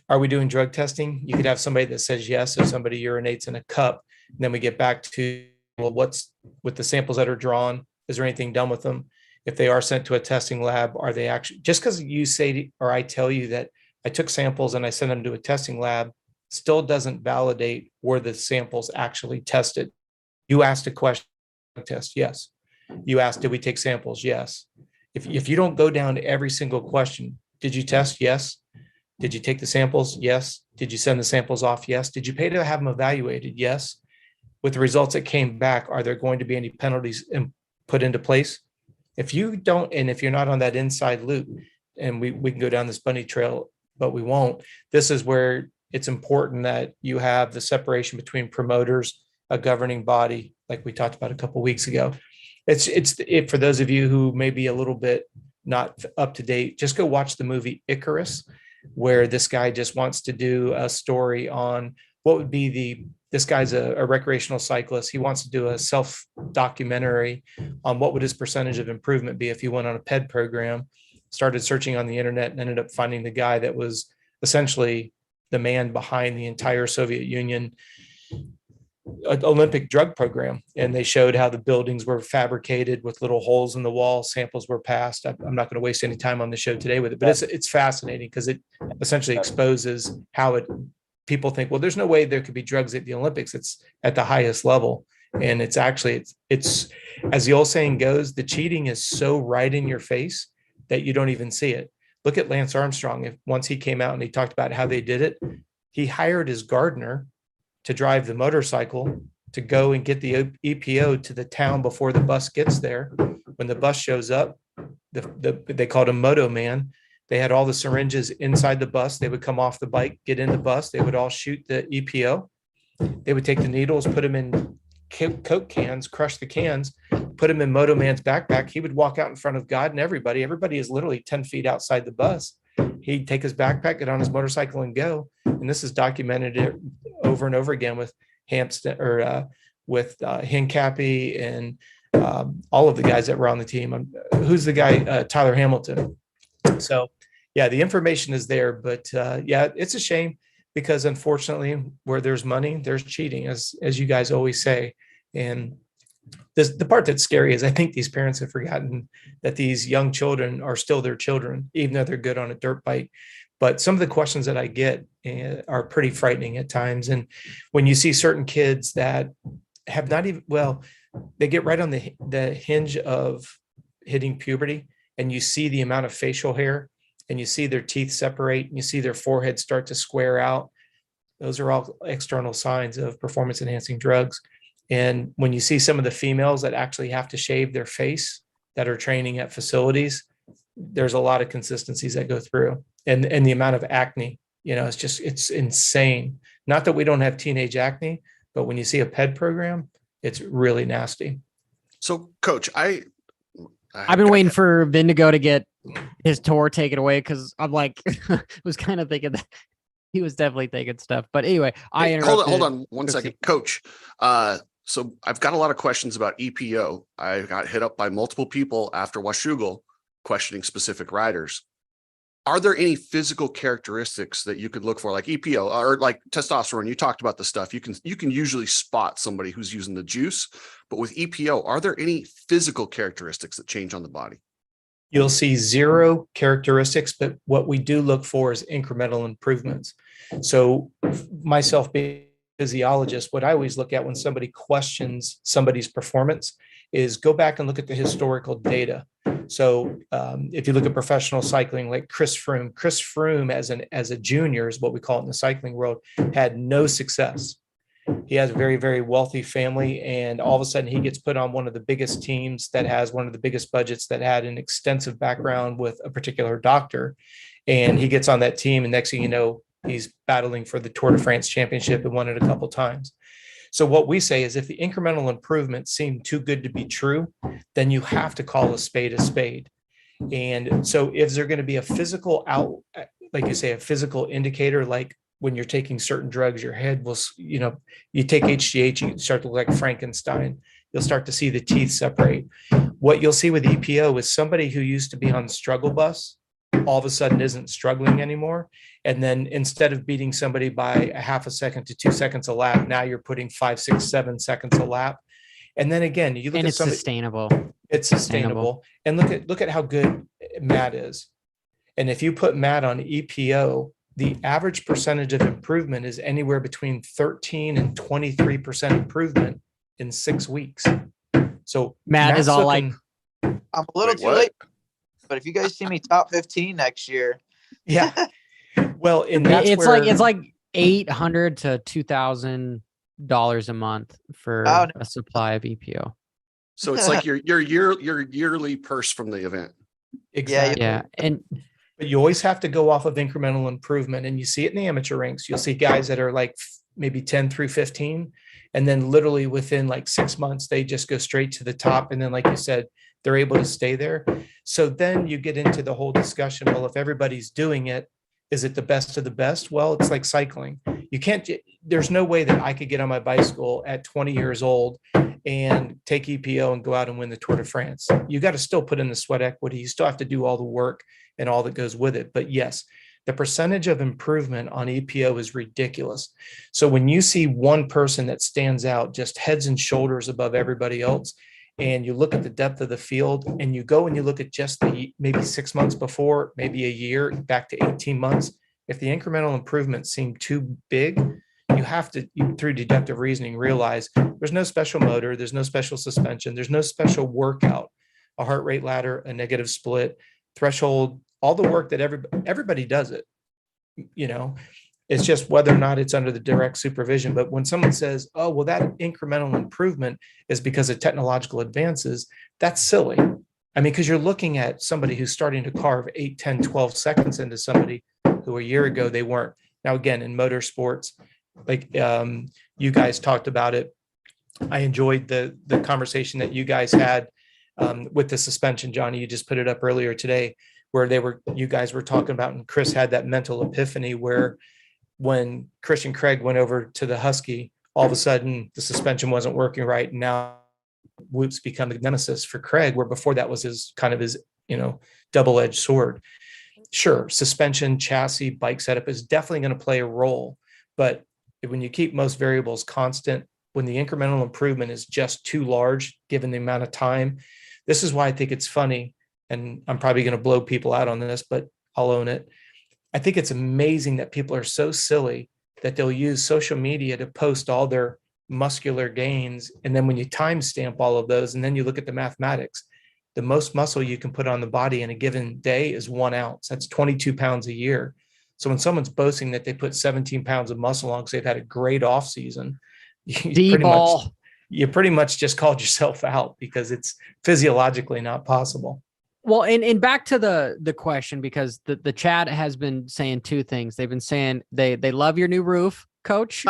Are we doing drug testing? You could have somebody that says yes if somebody urinates in a cup. And then we get back to, well, what's with the samples that are drawn? Is there anything done with them? If they are sent to a testing lab, are they actually, just because you say, or I tell you that I took samples and I sent them to a testing lab, still doesn't validate where the samples actually tested. You asked a question, test, yes. You asked, did we take samples? Yes. If you don't go down to every single question, did you test? Yes. Did you take the samples? Yes. Did you send the samples off? Yes. Did you pay to have them evaluated? Yes. With the results that came back, are there going to be any penalties put into place? If you don't, and if you're not on that inside loop, and we can go down this bunny trail, but we won't, this is where it's important that you have the separation between promoters, a governing body, like we talked about a couple of weeks ago. It's for those of you who may be a little bit not up to date, just go watch the movie Icarus, where this guy just wants to do a story on what would be this guy's a recreational cyclist. He wants to do a self-documentary on what would his percentage of improvement be if he went on a PED program, started searching on the internet and ended up finding the guy that was essentially the man behind the entire Soviet Union Olympic drug program, and they showed how the buildings were fabricated with little holes in the wall. Samples were passed. I'm not going to waste any time on the show today with it, but it's fascinating because it essentially exposes how people think, well, there's no way there could be drugs at the Olympics. It's at the highest level. And it's actually, it's as the old saying goes, the cheating is so right in your face that you don't even see it. Look at Lance Armstrong. Once he came out and he talked about how they did it, he hired his gardener to drive the motorcycle to go and get the EPO to the town before the bus gets there. When the bus shows up, they called him Moto Man. They had all the syringes inside the bus. They would come off the bike, get in the bus. They would all shoot the EPO. They would take the needles, put them in Coke cans, crush the cans, put them in Moto Man's backpack. He would walk out in front of God and everybody. Everybody is literally 10 feet outside the bus. He'd take his backpack, get on his motorcycle and go. And this is documented over and over again with Hampton or with Hincapie and all of the guys that were on the team. Who's the guy? Tyler Hamilton. So yeah, the information is there, but yeah, it's a shame because unfortunately where there's money, there's cheating, as you guys always say. And the part that's scary is I think these parents have forgotten that these young children are still their children, even though they're good on a dirt bike. But some of the questions that I get are pretty frightening at times. And when you see certain kids that have not even, well, they get right on the hinge of hitting puberty, and you see the amount of facial hair, and you see their teeth separate, and you see their forehead start to square out. Those are all external signs of performance enhancing drugs. And when you see some of the females that actually have to shave their face that are training at facilities, there's a lot of consistencies that go through. And the amount of acne, it's insane. Not that we don't have teenage acne, but when you see a PED program, it's really nasty. So, Coach, I've been waiting for Vindigo to get his tour taken away because I'm like, was kind of thinking that he was definitely thinking stuff. But anyway, hold on one second, Coach. So I've got a lot of questions about EPO. I got hit up by multiple people after Washougal questioning specific riders. Are there any physical characteristics that you could look for, like EPO or like testosterone? You talked about the stuff. You can usually spot somebody who's using the juice, but with EPO, are there any physical characteristics that change on the body? You'll see zero characteristics, but what we do look for is incremental improvements. So myself being a physiologist, what I always look at when somebody questions somebody's performance is go back and look at the historical data. So if you look at professional cycling, like Chris Froome as a junior is what we call it in the cycling world, had no success. He has a very, very wealthy family, and all of a sudden he gets put on one of the biggest teams that has one of the biggest budgets, that had an extensive background with a particular doctor. And he gets on that team, and next thing you know, he's battling for the Tour de France championship and won it a couple of times. So what we say is if the incremental improvements seem too good to be true, then you have to call a spade a spade. And so if there's going to be a physical like you say, a physical indicator, like when you're taking certain drugs, your head will, you take HGH, you start to look like Frankenstein. You'll start to see the teeth separate. What you'll see with EPO is somebody who used to be on struggle bus all of a sudden isn't struggling anymore. And then instead of beating somebody by a half a second to 2 seconds a lap, now you're putting 5, 6, 7 seconds a lap. And then again, you look and at it's somebody, sustainable. It's sustainable. And look at how good Matt is. And if you put Matt on EPO, the average percentage of improvement is anywhere between 13 and 23% improvement in 6 weeks. So Matt is all like, I'm a little too late, but if you guys see me top 15 next year, yeah. Well, and it's like $800 to $2,000 a month for a supply of EPO. So it's like your yearly purse from the event. Exactly. Yeah. But you always have to go off of incremental improvement. And you see it in the amateur ranks. You'll see guys that are like maybe 10 through 15. And then literally within like 6 months, they just go straight to the top. And then, like you said, they're able to stay there. So then you get into the whole discussion. Well, if everybody's doing it, is it the best of the best? Well, it's like cycling. There's no way that I could get on my bicycle at 20 years old and take EPO and go out and win the Tour de France. You got to still put in the sweat equity. You still have to do all the work and all that goes with it. But yes, the percentage of improvement on EPO is ridiculous. So when you see one person that stands out just heads and shoulders above everybody else, and you look at the depth of the field, and you go and you look at just the maybe 6 months before, maybe a year, back to 18 months, if the incremental improvements seem too big, you have to, through deductive reasoning, realize there's no special motor, there's no special suspension, there's no special workout, a heart rate ladder, a negative split, threshold, all the work that everybody does it. It's just whether or not it's under the direct supervision. But when someone says, oh, well, that incremental improvement is because of technological advances, that's silly. I mean, because you're looking at somebody who's starting to carve 8, 10, 12 seconds into somebody who a year ago they weren't. Now, again, in motorsports, like you guys talked about it, I enjoyed the conversation that you guys had with the suspension. Johnny, you just put it up earlier today, where you guys were talking about, and Chris had that mental epiphany where when Christian Craig went over to the Husky, all of a sudden the suspension wasn't working right. And now whoops become a nemesis for Craig, where before that was his double-edged sword. Sure, suspension, chassis, bike setup is definitely going to play a role. But when you keep most variables constant, when the incremental improvement is just too large, given the amount of time, this is why I think it's funny. And I'm probably going to blow people out on this, but I'll own it. I think it's amazing that people are so silly that they'll use social media to post all their muscular gains. And then when you timestamp all of those, and then you look at the mathematics, the most muscle you can put on the body in a given day is 1 ounce. That's 22 pounds a year. So when someone's boasting that they put 17 pounds of muscle on because they've had a great off season, you pretty much just called yourself out, because it's physiologically not possible. Well, and back to the question, because the chat has been saying two things. They've been saying they love your new roof, coach.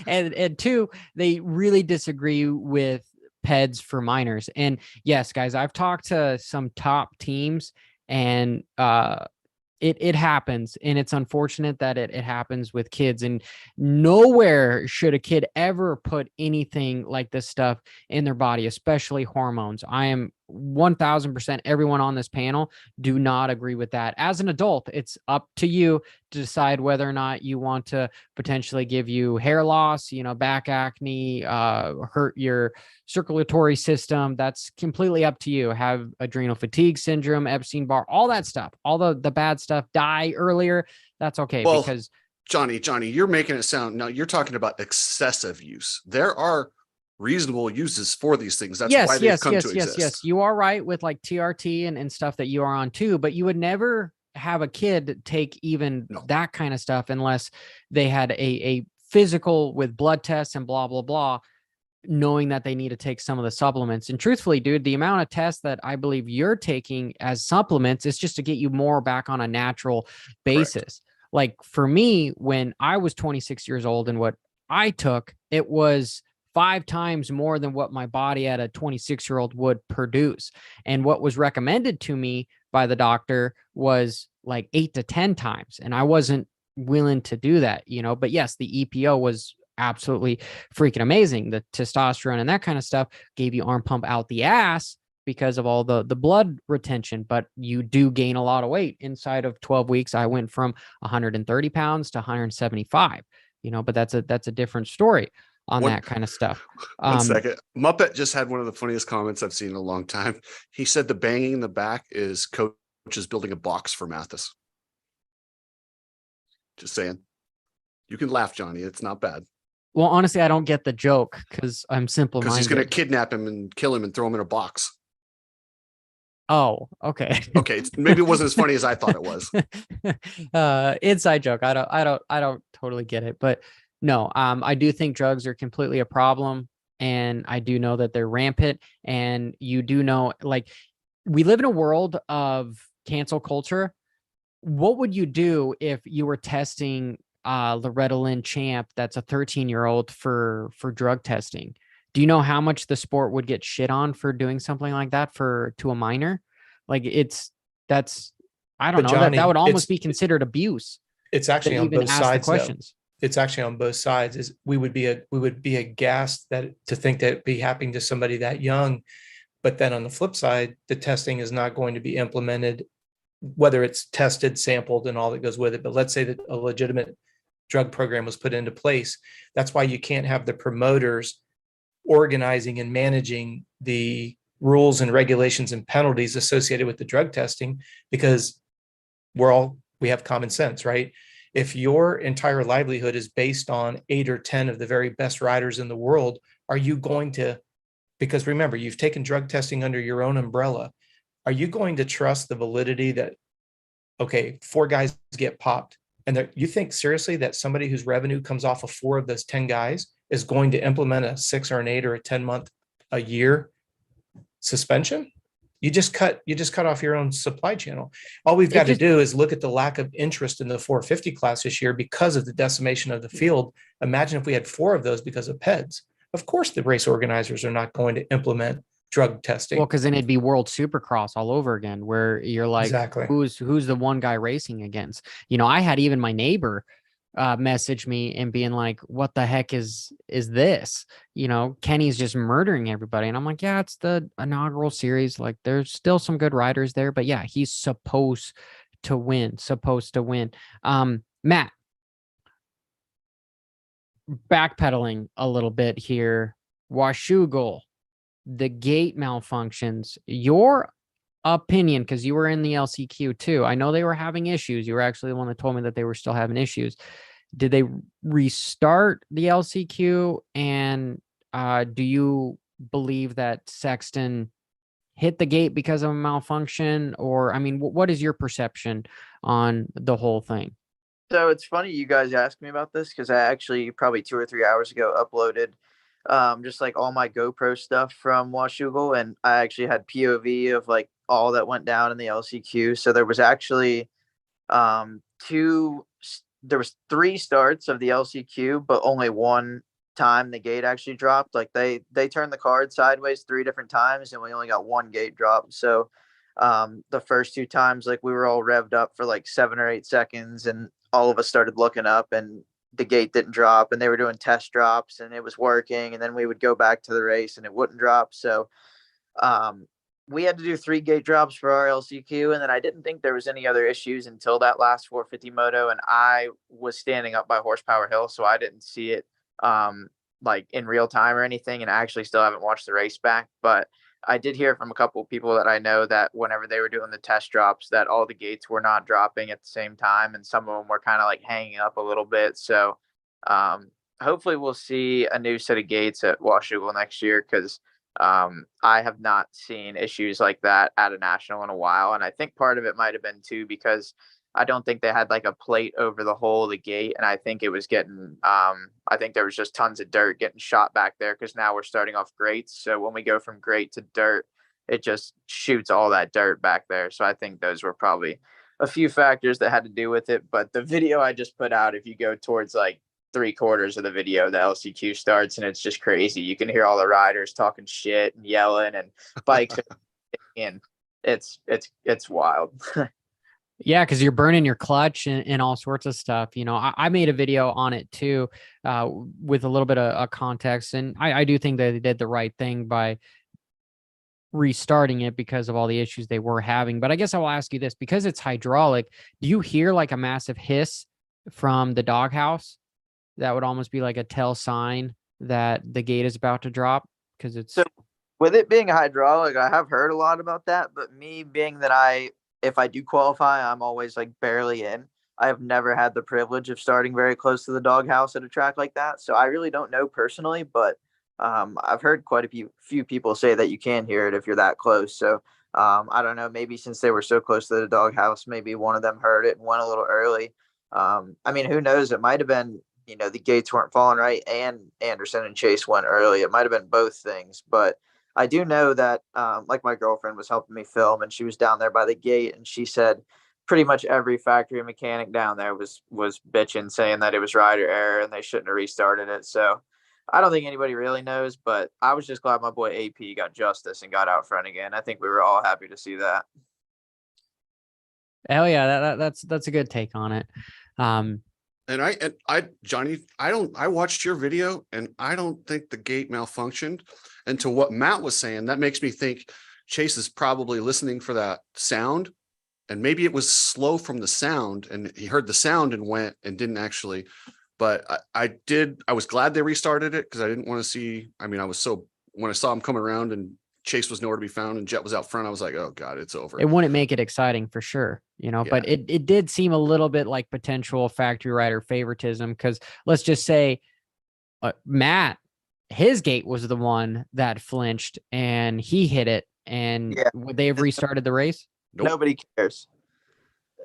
and two, they really disagree with PEDs for minors. And yes, guys, I've talked to some top teams, and it happens, and it's unfortunate that it happens with kids, and nowhere should a kid ever put anything like this stuff in their body, especially hormones. I am 1000%, everyone on this panel do not agree with that. As an adult, it's up to you to decide whether or not you want to potentially give you hair loss, back acne, hurt your circulatory system. That's completely up to you. Have adrenal fatigue syndrome, Epstein-Barr, all that stuff, all the bad stuff, die earlier. That's okay. Well, because Johnny, you're making it sound, now you're talking about excessive use. There are reasonable uses for these things. That's why they've come to exist. Yes. You are right with like TRT and stuff that you are on too, but you would never have a kid take even that kind of stuff unless they had a physical with blood tests and blah, blah, blah, knowing that they need to take some of the supplements. And truthfully, dude, the amount of tests that I believe you're taking as supplements is just to get you more back on a natural basis. Correct. Like for me, when I was 26 years old and what I took, it was 5 times more than what my body at a 26-year-old would produce. And what was recommended to me by the doctor was like 8 to 10 times. And I wasn't willing to do that, but yes, the EPO was absolutely freaking amazing. The testosterone and that kind of stuff gave you arm pump out the ass because of all the blood retention, but you do gain a lot of weight. Inside of 12 weeks, I went from 130 pounds to 175, but that's a different story on that kind of stuff. 1 second. Muppet just had one of the funniest comments I've seen in a long time. He said the banging in the back is coaches building a box for Mathis. Just saying. You can laugh, Johnny. It's not bad. Well, honestly, I don't get the joke because I'm simple-minded. Because he's going to kidnap him and kill him and throw him in a box. Oh, okay. Okay, maybe it wasn't as funny as I thought it was. Inside joke. I don't totally get it, but no, I do think drugs are completely a problem, and I do know that they're rampant. And you do know, like, we live in a world of cancel culture. What would you do if you were testing Loretta Lynn Champ, that's a 13-year-old, for drug testing? Do you know how much the sport would get shit on for doing something like that to a minor? Like I don't know. Johnny, that would almost be considered abuse. It's actually on both sides. Questions. It's actually on both sides. Is we would be aghast to think that it'd be happening to somebody that young, but then on the flip side, the testing is not going to be implemented whether it's tested, sampled, and all that goes with it. But let's say that a legitimate drug program was put into place. That's why you can't have the promoters organizing and managing the rules and regulations and penalties associated with the drug testing, because we have common sense, right? If your entire livelihood is based on 8 or 10 of the very best riders in the world, are you going to, because remember, you've taken drug testing under your own umbrella, are you going to trust the validity that, okay, 4 guys get popped, and you think seriously that somebody whose revenue comes off of 4 of those 10 guys is going to implement a 6 or an 8 or a 10-month a year suspension? You just cut off your own supply channel. All we've got to do is look at the lack of interest in the 450 class this year because of the decimation of the field. Imagine if we had 4 of those because of PEDs. Of course, the race organizers are not going to implement drug testing. Well, because then it'd be World Supercross all over again, where you're like, exactly, who's the one guy racing against? You know, I had even my neighbor message me and being like, what the heck is this? You know, Kenny's just murdering everybody. And I'm like, yeah, it's the inaugural series. Like, there's still some good riders there, but yeah, he's supposed to win. Matt, backpedaling a little bit here, Washougal, the gate malfunctions, your opinion, because you were in the LCQ too. I know they were having issues. You were actually the one that told me that they were still having issues. Did they restart the LCQ? And do you believe that Sexton hit the gate because of a malfunction? Or, I mean, what is your perception on the whole thing? So it's funny you guys asked me about this, because I actually probably 2 or 3 hours ago uploaded just like all my GoPro stuff from Washougal, and I actually had POV of like all that went down in the LCQ. So there was actually there was 3 starts of the LCQ, but only one time the gate actually dropped. Like they turned the card sideways 3 different times, and we only got 1 gate drop. So the first 2 times, like, we were all revved up for like 7 or 8 seconds, and all of us started looking up, and the gate didn't drop, and they were doing test drops, and it was working. And then we would go back to the race and it wouldn't drop. So we had to do 3 gate drops for our LCQ. And then I didn't think there was any other issues until that last 450 moto. And I was standing up by Horsepower Hill, so I didn't see it like in real time or anything. And I actually still haven't watched the race back, but I did hear from a couple of people that I know that whenever they were doing the test drops, that all the gates were not dropping at the same time, and some of them were kind of like hanging up a little bit. So hopefully we'll see a new set of gates at Washougal next year, because I have not seen issues like that at a national in a while. And I think part of it might have been too because I don't think they had like a plate over the whole of the gate, and I think it was getting I think there was just tons of dirt getting shot back there, because now we're starting off grates. So when we go from grate to dirt, it just shoots all that dirt back there. So I think those were probably a few factors that had to do with it. But the video I just put out, if you go towards like 3/4 of the video, the LCQ starts, and it's just crazy. You can hear all the riders talking shit and yelling, and bikes and it's wild. Yeah, because you're burning your clutch and all sorts of stuff. You know, I made a video on it too, with a little bit of context. And I do think that they did the right thing by restarting it because of all the issues they were having. But I guess I will ask you this, because it's hydraulic, do you hear like a massive hiss from the doghouse? That would almost be like a tell sign that the gate is about to drop, because it's... So with it being hydraulic, I have heard a lot about that. But me being that if I do qualify, I'm always like barely in. I have never had the privilege of starting very close to the doghouse at a track like that. So I really don't know personally, but I've heard quite a few people say that you can hear it if you're that close. So I don't know, maybe since they were so close to the doghouse, maybe one of them heard it and went a little early. I mean, who knows? It might have been, you know, the gates weren't falling right and Anderson and Chase went early. It might have been both things, but I do know that, like, my girlfriend was helping me film, and she was down there by the gate, and she said pretty much every factory mechanic down there was bitching, saying that it was rider error and they shouldn't have restarted it. So I don't think anybody really knows, but I was just glad my boy AP got justice and got out front again. I think we were all happy to see that. Hell yeah, that's a good take on it. And Johnny, I watched your video, and I don't think the gate malfunctioned. And to what Matt was saying, that makes me think Chase is probably listening for that sound and maybe it was slow from the sound, and he heard the sound and went and didn't actually. But I was glad they restarted it, because I didn't want to see. I mean, when I saw him come around and Chase was nowhere to be found and Jet was out front, I was like, oh God, it's over. It wouldn't make it exciting for sure, but it did seem a little bit like potential factory rider favoritism, because let's just say Matt, his gate was the one that flinched and he hit it, and would they have restarted the race? Nope. Nobody cares.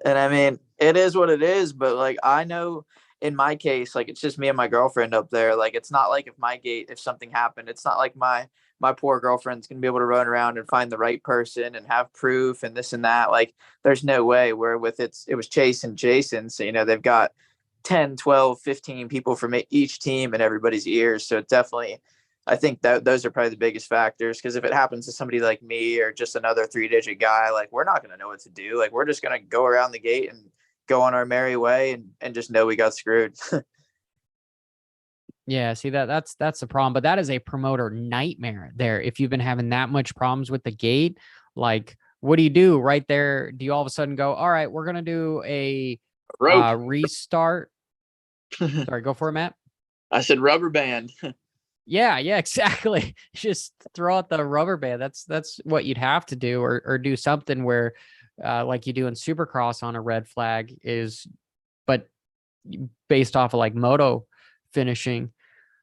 And I mean, it is what it is, but like, I know in my case, like, it's just me and my girlfriend up there. Like, it's not like if something happened, it's not like my poor girlfriend's gonna be able to run around and find the right person and have proof and this and that. Like, there's no way. Where with it was Chase and Jason, so they've got 10, 12, 15 people from each team in everybody's ears. So it definitely, I think that those are probably the biggest factors, because if it happens to somebody like me or just another 3-digit guy, like, we're not going to know what to do. Like, we're just going to go around the gate and go on our merry way and just know we got screwed. Yeah, see, that's the problem, but that is a promoter nightmare there. If you've been having that much problems with the gate, like, what do you do right there? Do you all of a sudden go, all right, we're going to do a restart? Sorry, go for it, Matt. I said rubber band. Yeah, exactly. Just throw out the rubber band. That's what you'd have to do, or do something where, like you do in Supercross on a red flag but based off of like moto finishing.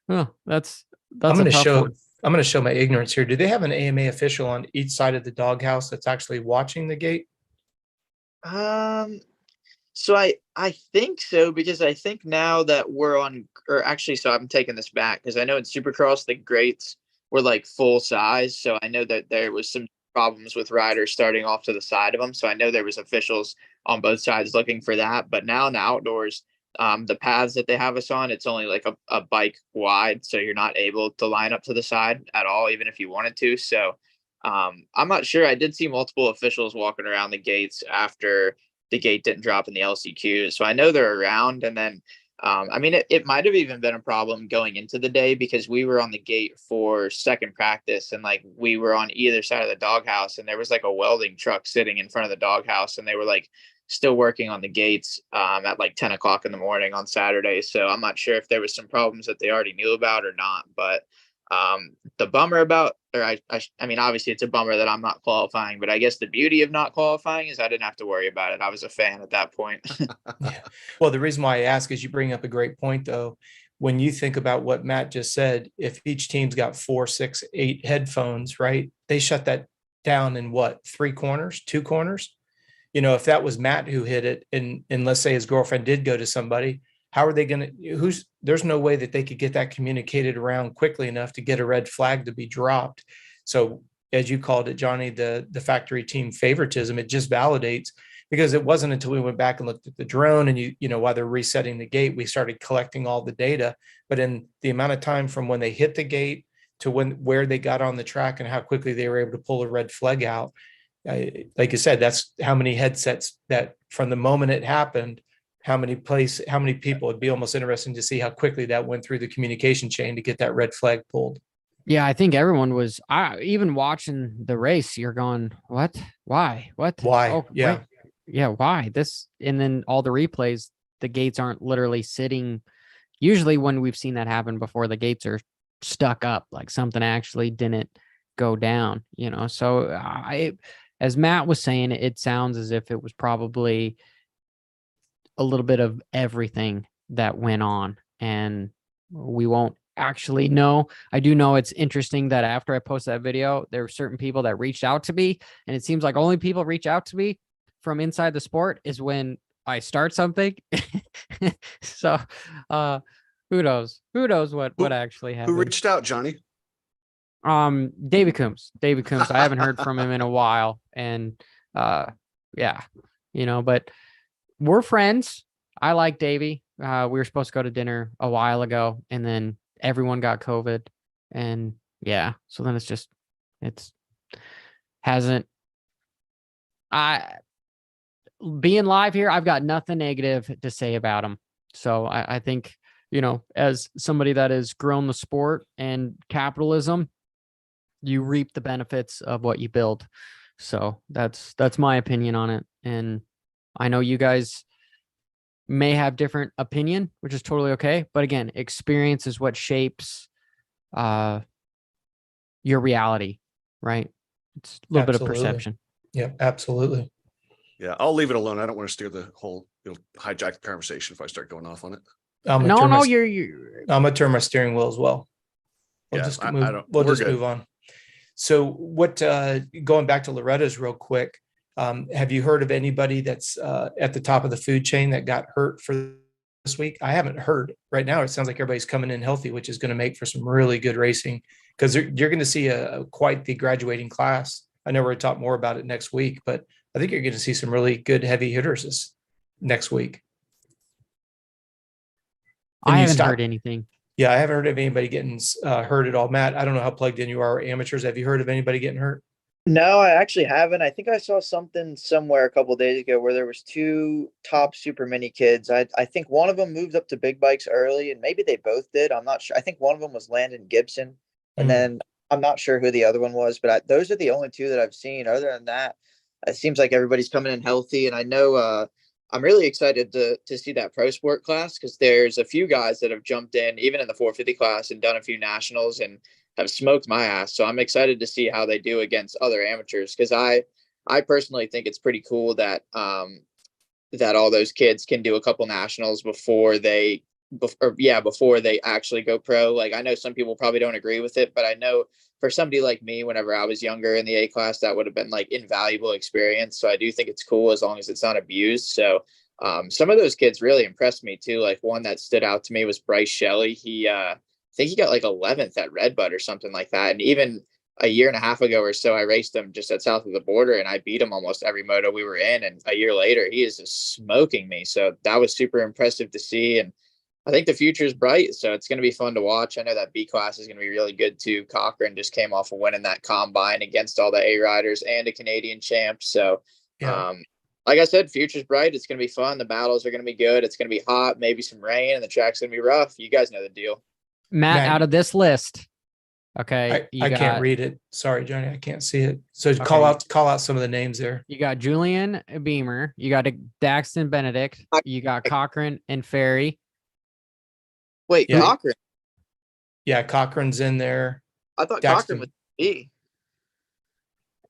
Oh, that's I'm going a to tough show. one. I'm going to show my ignorance here. Do they have an AMA official on each side of the doghouse that's actually watching the gate? So I think so, because I think now that we're on, or actually, so I'm taking this back, because I know in Supercross the grates were like full size. So I know that there was some problems with riders starting off to the side of them. So I know there was officials on both sides looking for that. But now in the outdoors, the paths that they have us on, it's only like a bike wide. So you're not able to line up to the side at all, even if you wanted to. So I'm not sure. I did see multiple officials walking around the gates after the gate didn't drop in the LCQ. So I know they're around. And then, I mean, it might have even been a problem going into the day, because we were on the gate for second practice, and like, we were on either side of the doghouse, and there was like a welding truck sitting in front of the doghouse, and they were like still working on the gates at like 10 o'clock in the morning on Saturday. So I'm not sure if there was some problems that they already knew about or not, but the bummer about, or I mean, obviously it's a bummer that I'm not qualifying, but I guess the beauty of not qualifying is I didn't have to worry about it. I was a fan at that point. Yeah. Well, the reason why I ask is you bring up a great point, though. When you think about what Matt just said, if each team's got 4, 6, 8 headphones, right? They shut that down in what, 3 corners, 2 corners? If that was Matt who hit it, and let's say his girlfriend did go to somebody, how are they going to, there's no way that they could get that communicated around quickly enough to get a red flag to be dropped. So as you called it, Johnny, the factory team favoritism, it just validates, because it wasn't until we went back and looked at the drone and while they're resetting the gate, we started collecting all the data. But in the amount of time from when they hit the gate to where they got on the track and how quickly they were able to pull a red flag out, like you said, that's how many headsets that from the moment it happened, how many people. It'd be almost interesting to see how quickly that went through the communication chain to get that red flag pulled. Yeah, I think everyone was, even watching the race, you're going, what? Why? What? Why? Oh, Yeah. wait. Yeah, why? This, and then all the replays, the gates aren't literally sitting. Usually when we've seen that happen before, the gates are stuck up, like something actually didn't go down, So as Matt was saying, it sounds as if it was probably a little bit of everything that went on, and we won't actually know. I do know it's interesting that after I posted that video, there were certain people that reached out to me, and it seems like only people reach out to me from inside the sport is when I start something. So who knows what actually happened. Who reached out, Johnny? David Coombs. I haven't heard from him in a while, and yeah, but we're friends. I like Davey. We were supposed to go to dinner a while ago, and then everyone got COVID, and yeah, so then being live here, I've got nothing negative to say about him. So I think, as somebody that has grown the sport and capitalism, you reap the benefits of what you build. So that's my opinion on it. And I know you guys may have different opinion, which is totally okay. But again, experience is what shapes your reality, right? It's a little bit of Absolutely. perception. Yeah, absolutely. Yeah, I'll leave it alone. I don't want to steer the whole, hijack the conversation if I start going off on it. I'm No, gonna turn my steering wheel as well. We'll Yeah, just I move. don't- We'll we're just good. move on. So what, going back to Loretta's real quick, have you heard of anybody that's at the top of the food chain that got hurt for this week? I haven't heard. Right now, it sounds like everybody's coming in healthy, which is going to make for some really good racing, because you're going to see quite the graduating class. I know we're going to talk more about it next week, but I think you're going to see some really good heavy hitters next week. I haven't heard anything. Yeah, I haven't heard of anybody getting hurt at all. Matt, I don't know how plugged in you are, amateurs. Have you heard of anybody getting hurt? No, I actually haven't. I think I saw something somewhere a couple days ago where there was two top super mini kids. I think one of them moved up to big bikes early, and maybe they both did. I'm not sure. I think one of them was Landon Gibson, and then I'm not sure who the other one was. But those are the only two that I've seen. Other than that, it seems like everybody's coming in healthy, and I know I'm really excited to see that pro sport class, because there's a few guys that have jumped in even in the 450 class and done a few nationals and have smoked my ass. So I'm excited to see how they do against other amateurs, because I personally think it's pretty cool that that all those kids can do a couple nationals before they actually go pro. Like, I know some people probably don't agree with it, but I know for somebody like me, whenever I was younger in the A class, that would have been like invaluable experience. So I do think it's cool as long as it's not abused. So some of those kids really impressed me too. Like, one that stood out to me was Bryce Shelley. I think he got like 11th at Redbud or something like that. And even a year and a half ago or so, I raced him just at south of the border, and I beat him almost every moto we were in. And a year later, he is just smoking me. So that was super impressive to see. And I think the future is bright. So it's going to be fun to watch. I know that B class is going to be really good too. Cochran just came off of winning that combine against all the A riders and a Canadian champ. So, like I said, future's bright. It's going to be fun. The battles are going to be good. It's going to be hot, maybe some rain, and the track's going to be rough. You guys know the deal. Matt, out of this list, okay, I can't read it. Sorry, Johnny, I can't see it. So Okay. call out some of the names there. You got Julian Beamer, you got Daxton Benedict, you got Cochran and Ferry. Wait, Yeah. Cochran? Yeah, Cochran's in there. I thought Daxton. Cochran was B.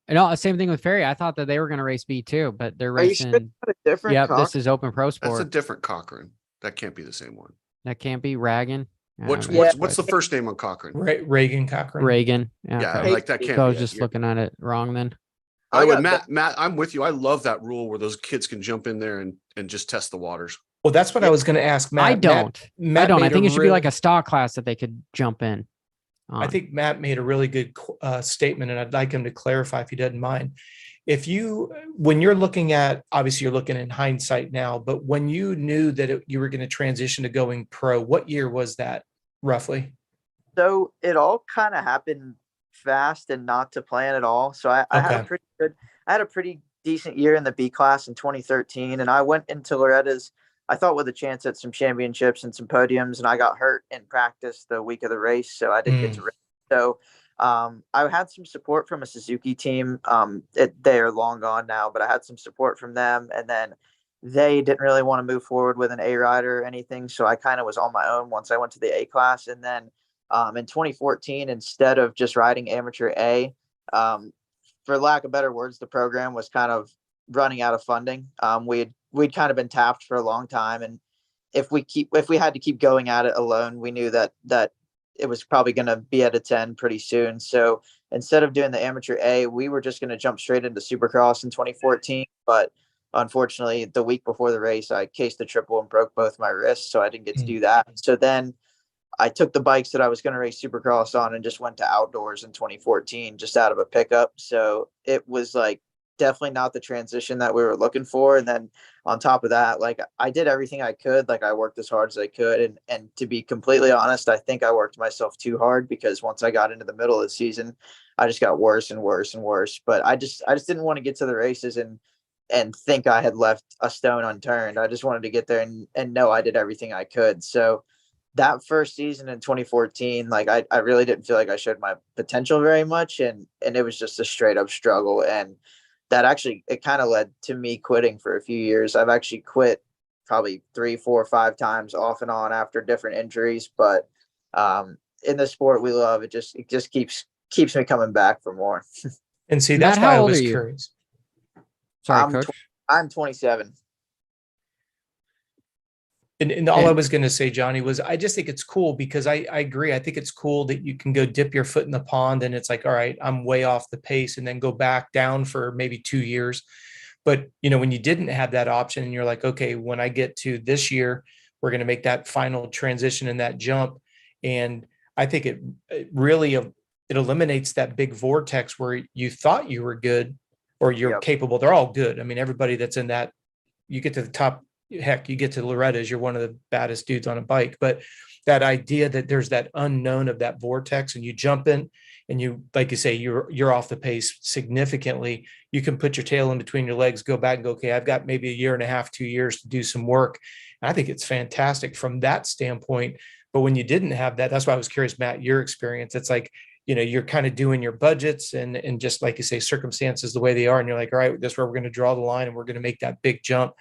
No, same thing with Ferry. I thought that they were going to race B too, but they're Are you sure racing. it's a different Yep, Cochran? this is Open Pro Sport. That's a different Cochran. That can't be the same one. That can't be Ragan. What's the first name on Cochran? Reagan Cochran. Reagan? Yeah, okay. like that can't. So I be was it. just You're- looking at it wrong then. By the way, got Matt, I'm with you. I love that rule where those kids can jump in there and just test the waters. Well, that's what I was going to ask Matt. I don't. Matt I don't. I made think a it should be like a stock class that they could jump in. I think Matt made a really good statement, and I'd like him to clarify if he doesn't mind. When you're looking at, obviously you're looking in hindsight now, but when you knew that you were going to transition to going pro, what year was that roughly? So it all kind of happened fast and not to plan at all. So I had a pretty decent year in the B class in 2013, and I went into Loretta's, I thought, with a chance at some championships and some podiums, and I got hurt in practice the week of the race, so I didn't get to race. So I had some support from a Suzuki team. They are long gone now, but I had some support from them, and then they didn't really want to move forward with an A rider or anything, so I kind of was on my own once I went to the A class. And then in 2014, instead of just riding amateur A, for lack of better words, the program was kind of running out of funding. We'd kind of been tapped for a long time, and if we had to keep going at it alone, we knew that it was probably going to be at its end pretty soon. So instead of doing the amateur A, we were just going to jump straight into Supercross in 2014. But unfortunately, the week before the race, I cased the triple and broke both my wrists, so I didn't get to do that. So then I took the bikes that I was going to race Supercross on and just went to outdoors in 2014, just out of a pickup. So it was like definitely not the transition that we were looking for. And then on top of that, like, I did everything I could. Like, I worked as hard as I could. And to be completely honest, I think I worked myself too hard, because once I got into the middle of the season, I just got worse and worse and worse. But I just didn't want to get to the races and think I had left a stone unturned. I just wanted to get there and know I did everything I could. So that first season in 2014, like, I really didn't feel like I showed my potential very much. And it was just a straight up struggle. And that actually, it kind of led to me quitting for a few years. I've actually quit probably 3, 4, 5 times off and on after different injuries. But in the sport we love, it just keeps me coming back for more. And see, Matt, that's why how I old was are you? curious. Sorry, I'm coach. I'm 27. And all I was going to say, Johnny, was I just think it's cool because I agree. I think it's cool that you can go dip your foot in the pond and it's like, all right, I'm way off the pace, and then go back down for maybe 2 years. But, when you didn't have that option and you're like, okay, when I get to this year, we're going to make that final transition and that jump. And I think it really, it eliminates that big vortex where you thought you were good or you're Yep. capable. They're all good. I mean, everybody that's in that, you get to the top, heck, you get to Loretta's, you're one of the baddest dudes on a bike. But that idea that there's that unknown of that vortex, and you jump in and you, like you say, you're off the pace significantly. You can put your tail in between your legs, go back and go, okay, I've got maybe 1.5 2 years to do some work. And I think it's fantastic from that standpoint. But when you didn't have that, that's why I was curious, Matt, your experience. It's like, you're kind of doing your budgets and just like you say, circumstances the way they are. And you're like, all right, this is where we're going to draw the line and we're going to make that big jump.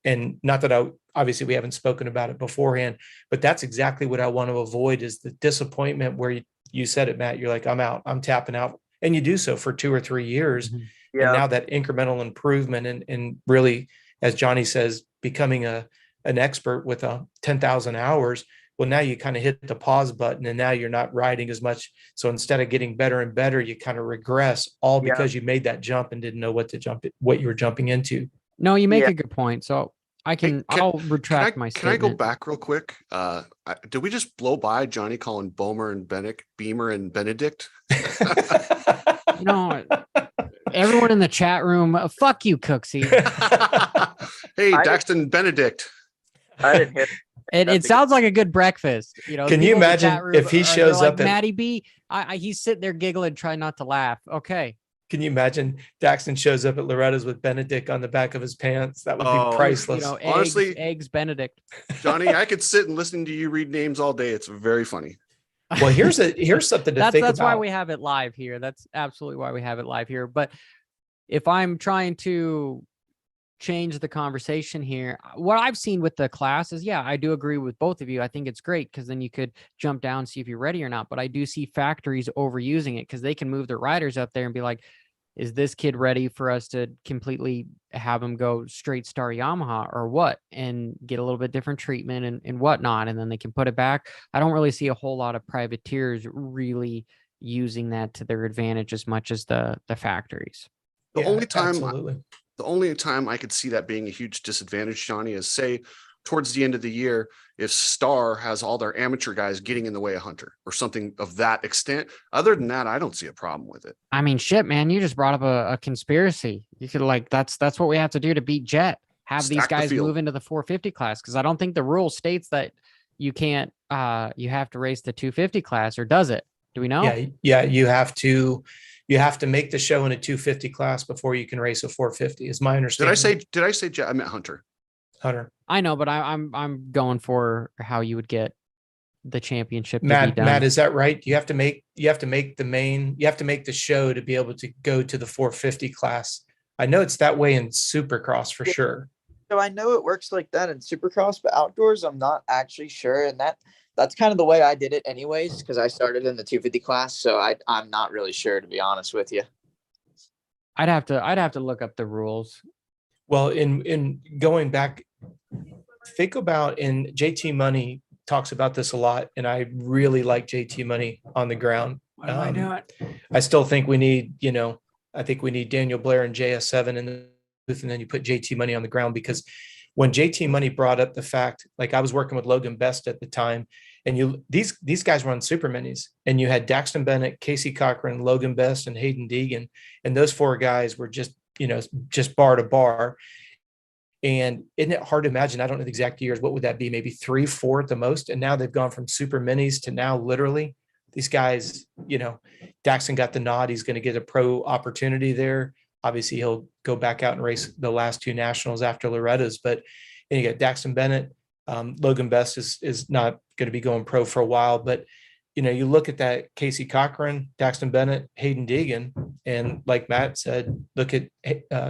And not that obviously we haven't spoken about it beforehand, but that's exactly what I want to avoid, is the disappointment where you said it, Matt, you're like, I'm out, I'm tapping out. And you do so for 2 or 3 years. Mhm. Yeah. And now that incremental improvement and really, as Johnny says, becoming an expert with 10,000 hours. Well, now you kind of hit the pause button and now you're not riding as much. So instead of getting better and better, you kind of regress, all because you made that jump and didn't know what you were jumping into. No, you make Yeah. a good point. So Hey, I'll retract my Can I statement. go back real quick? Did we just blow by Johnny calling Beamer and Benedict? Everyone in the chat room, fuck you, Cooksey. Hey, I- Daxton Benedict. I didn't hit. It That's a sounds like a good breakfast. Can you people in the imagine chat room if he they're shows like, up at- Matty B, he's sitting there giggling, trying not to laugh. Okay. Can you imagine Daxton shows up at Loretta's with Benedict on the back of his pants? That would Oh, be priceless. Honestly- eggs Benedict. Johnny, I could sit and listen to you read names all day. It's very funny. Well, here's something to think That's about. why we have it live here. That's absolutely why we have it live here. But if I'm trying to change the conversation here, what I've seen with the class is, I do agree with both of you. I think it's great because then you could jump down, see if you're ready or not. But I do see factories overusing it because they can move their riders up there and be like, is this kid ready for us to completely have him go straight star Yamaha or what, and get a little bit different treatment and whatnot. And then they can put it back. I don't really see a whole lot of privateers really using that to their advantage as much as the factories. The Yeah, only time absolutely. The only time I could see that being a huge disadvantage, Johnny, is say towards the end of the year, if Star has all their amateur guys getting in the way of Hunter or something of that extent. Other than that, I don't see a problem with it. I mean, shit, man, you just brought up a conspiracy. You could that's what we have to do to beat Jet. Have these Stack the guys field. move into the 450 class, because I don't think the rule states that you can't. You have to race the 250 class, or does it? Do we know? Yeah. You have to make the show in a 250 class before you can race a 450. Is my understanding. Did I say Jet? I meant Hunter. Hunter? I know, but I'm going for how you would get the championship to be done. Matt, is that right? You have to make the show to be able to go to the 450 class. I know it's that way in Supercross for sure. So I know it works like that in Supercross, but outdoors, I'm not actually sure. And that's kind of the way I did it anyways, because I started in the 250 class. So I'm not really sure, to be honest with you. I'd have to look up the rules. Well, in going back, think about, and JT Money talks about this a lot, and I really like JT Money on the ground. What am I doing? I still think we need, I think we need Daniel Blair and JS7 in the booth, and then you put JT Money on the ground, because when JT Money brought up the fact, like I was working with Logan Best at the time, and these guys were on super minis, and you had Daxton Bennett, Casey Cochran, Logan Best, and Hayden Deegan, and those 4 guys were just bar to bar. And isn't it hard to imagine? I don't know the exact years. What would that be? Maybe 3, 4 at the most. And now they've gone from super minis to now literally these guys, Daxton got the nod. He's going to get a pro opportunity there. Obviously he'll go back out and race the last 2 nationals after Loretta's, but then you got Daxton Bennett. Logan Best is not going to be going pro for a while, but you look at that, Casey Cochran, Daxton Bennett, Hayden Deegan, And like Matt said, look at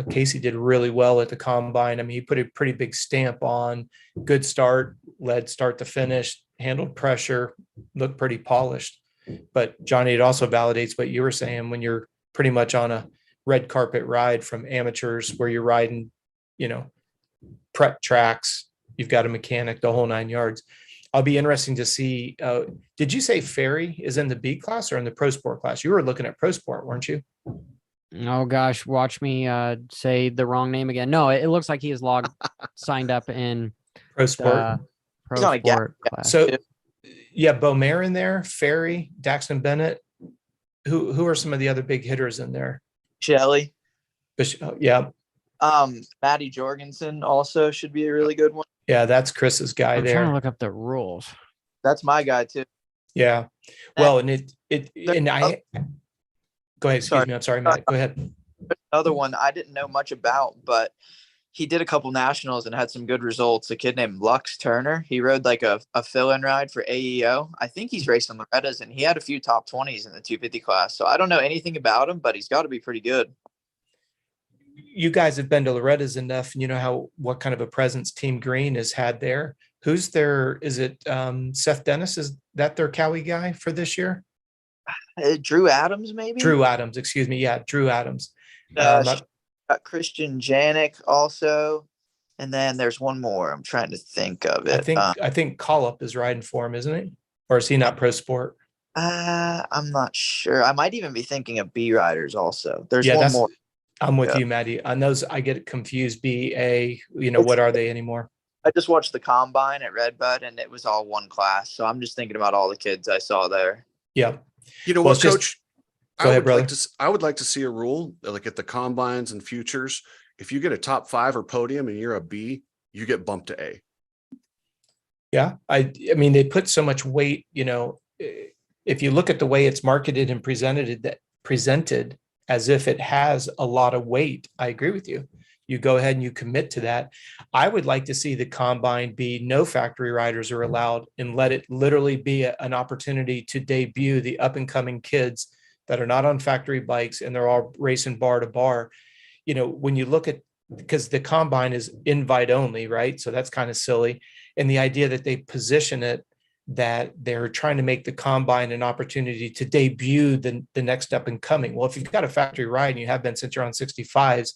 Casey did really well at the combine. I mean, he put a pretty big stamp on good start, led start to finish, handled pressure, looked pretty polished. But Johnny, it also validates what you were saying when you're pretty much on a red carpet ride from amateurs where you're riding, prep tracks. You've got a mechanic, the whole 9 yards. I'll be interesting to see. Did you say Ferry is in the B class or in the pro sport class? You were looking at pro sport, weren't you? Oh gosh, watch me say the wrong name again. No, it looks like he is signed up in Pro sport. pro He's on a gap sport class. So yeah, Beaumare in there, Ferry, Daxton Bennett. Who are some of the other big hitters in there? Shelley. Yeah. Matty Jorgensen also should be a really good one. Yeah, that's Chris's guy I'm trying to there. look up the rules. That's my guy too. Yeah. Well, and I go ahead. Excuse Sorry. me. I'm sorry, Matt. Go ahead. Another one I didn't know much about, but he did a couple nationals and had some good results. A kid named Lux Turner. He rode like a fill-in ride for AEO. I think he's racing Loretta's, and he had a few top 20s in the 250 class. So I don't know anything about him, but he's got to be pretty good. You guys have been to Loretta's enough, and you know what kind of a presence Team Green has had there. Who's their? Is it Seth Dennis? Is that their Cowie guy for this year? Drew Adams, maybe. Drew Adams. Excuse me. Yeah, Drew Adams. Got Christian Janik also, and then there's one more. I'm trying to think of it. I think Collup is riding for him, isn't he? Or is he not pro sport? I'm not sure. I might even be thinking of B riders also. There's Yeah, one more. I'm with you, Maddie. On those, I get confused. BA, what are they anymore? I just watched the combine at Redbud, and it was all one class. So I'm just thinking about all the kids I saw there. Yeah. You know Well, what, Coach? Go ahead, brother. I would like to see a rule like at the combines and futures. If you get a top 5 or podium and you're a B, you get bumped to A. Yeah. I mean, they put so much weight, if you look at the way it's marketed and presented as if it has a lot of weight, I agree with you. You go ahead and you commit to that. I would like to see the combine be no factory riders are allowed and let it literally be an opportunity to debut the up and coming kids that are not on factory bikes and they're all racing bar to bar. When you look at, because the combine is invite only, right? So that's kind of silly. And the idea that they position it that they're trying to make the combine an opportunity to debut the next up and coming. Well, if you've got a factory ride and you have been since you're on 65s,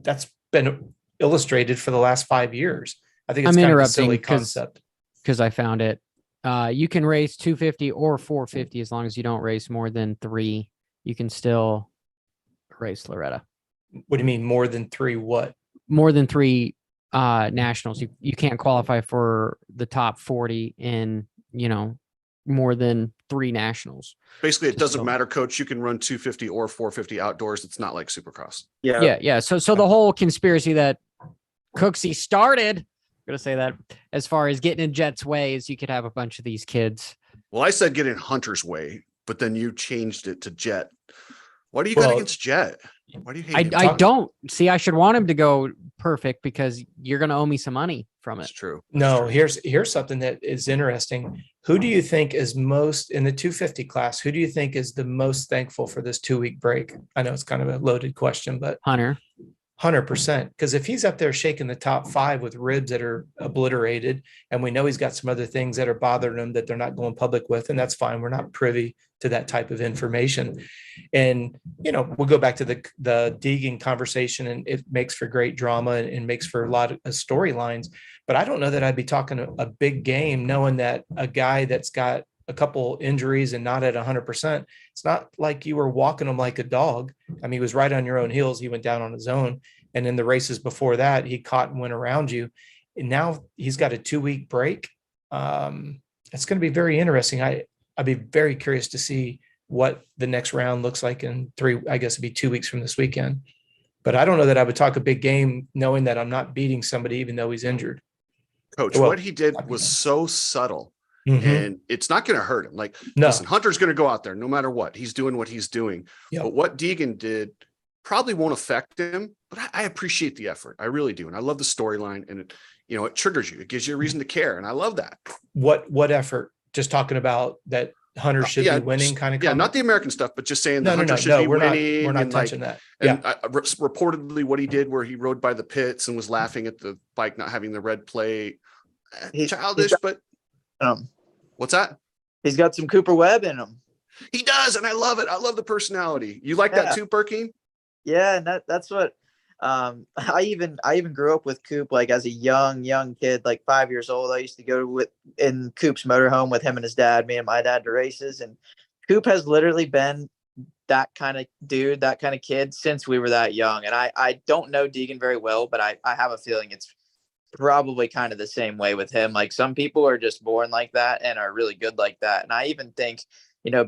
that's been illustrated for the last 5 years. I think it's kind of a silly concept. Because I found it. You can race 250 or 450 as long as you don't race more than 3. You can still race Loretta. What do you mean more than 3 what? More than 3 nationals. You can't qualify for the top 40 in, more than 3 nationals. Basically, it doesn't matter, Coach. You can run 250 or 450 outdoors. It's not like Supercross. Yeah. So the whole conspiracy that Cooksey started, I'm gonna say that as far as getting in Jet's way is you could have a bunch of these kids. Well, I said get in Hunter's way, but then you changed it to Jet. What do you got against Jet? Why do you hate him? I don't see. I should want him to go perfect because you're going to owe me some money from it. It's true. No, here's something that is interesting. Who do you think is most in the 250 class? Who do you think is the most thankful for this 2-week break? I know it's kind of a loaded question, but Hunter. 100%. Because if he's up there shaking the top 5 with ribs that are obliterated, and we know he's got some other things that are bothering him that they're not going public with, and that's fine. We're not privy to that type of information. And, we'll go back to the Deegan conversation, and it makes for great drama and makes for a lot of storylines. But I don't know that I'd be talking a big game knowing that a guy that's got a couple injuries and not at 100%, it's not like you were walking him like a dog. I mean, he was right on your own heels. He went down on his own. And in the races before that, he caught and went around you. And now he's got a 2-week break. It's going to be very interesting. I'd be very curious to see what the next round looks like in 3, I guess it'd be 2 weeks from this weekend. But I don't know that I would talk a big game knowing that I'm not beating somebody, even though he's injured. Coach, what he did was so subtle. Mm-hmm. And it's not going to hurt him. Listen, Hunter's going to go out there no matter what. He's doing what he's doing. Yep. But what Deegan did probably won't affect him. But I appreciate the effort. I really do. And I love the storyline. And it triggers you. It gives you a reason to care. And I love that. What effort? Just talking about that Hunter should be winning kind of yeah, comment? not the American stuff, but just saying No, the no, Hunter no, should no, be winning. we're not and like, touching that. and Yeah. reportedly what he did where he rode by the pits and was laughing at the bike not having the red plate. Childish, but what's that? He's got some Cooper Webb in him. He does, and I love it. I love the personality. You like that too, Burkeen? Yeah, and that's what I even grew up with Coop like as a young kid, like 5 years old. I used to go in Coop's motorhome with him and his dad, me and my dad, to races. And Coop has literally been that kind of dude, that kind of kid since we were that young. And I don't know Deegan very well, but I have a feeling it's probably kind of the same way with him. Like some people are just born like that and are really good like that. And I even think,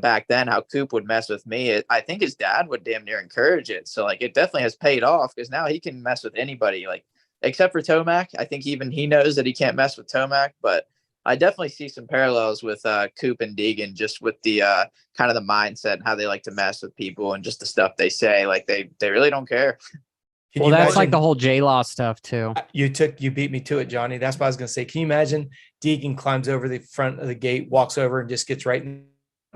back then how Coop would mess with me, I think his dad would damn near encourage it. So like it definitely has paid off because now he can mess with anybody, like except for Tomac. I think even he knows that he can't mess with Tomac, but I definitely see some parallels with Coop and Deegan, just with the kind of the mindset and how they like to mess with people and just the stuff they say. Like they really don't care. Well, that's like the whole J-Law stuff too. You beat me to it, Johnny. That's what I was going to say. Can you imagine Deegan climbs over the front of the gate, walks over and just gets right in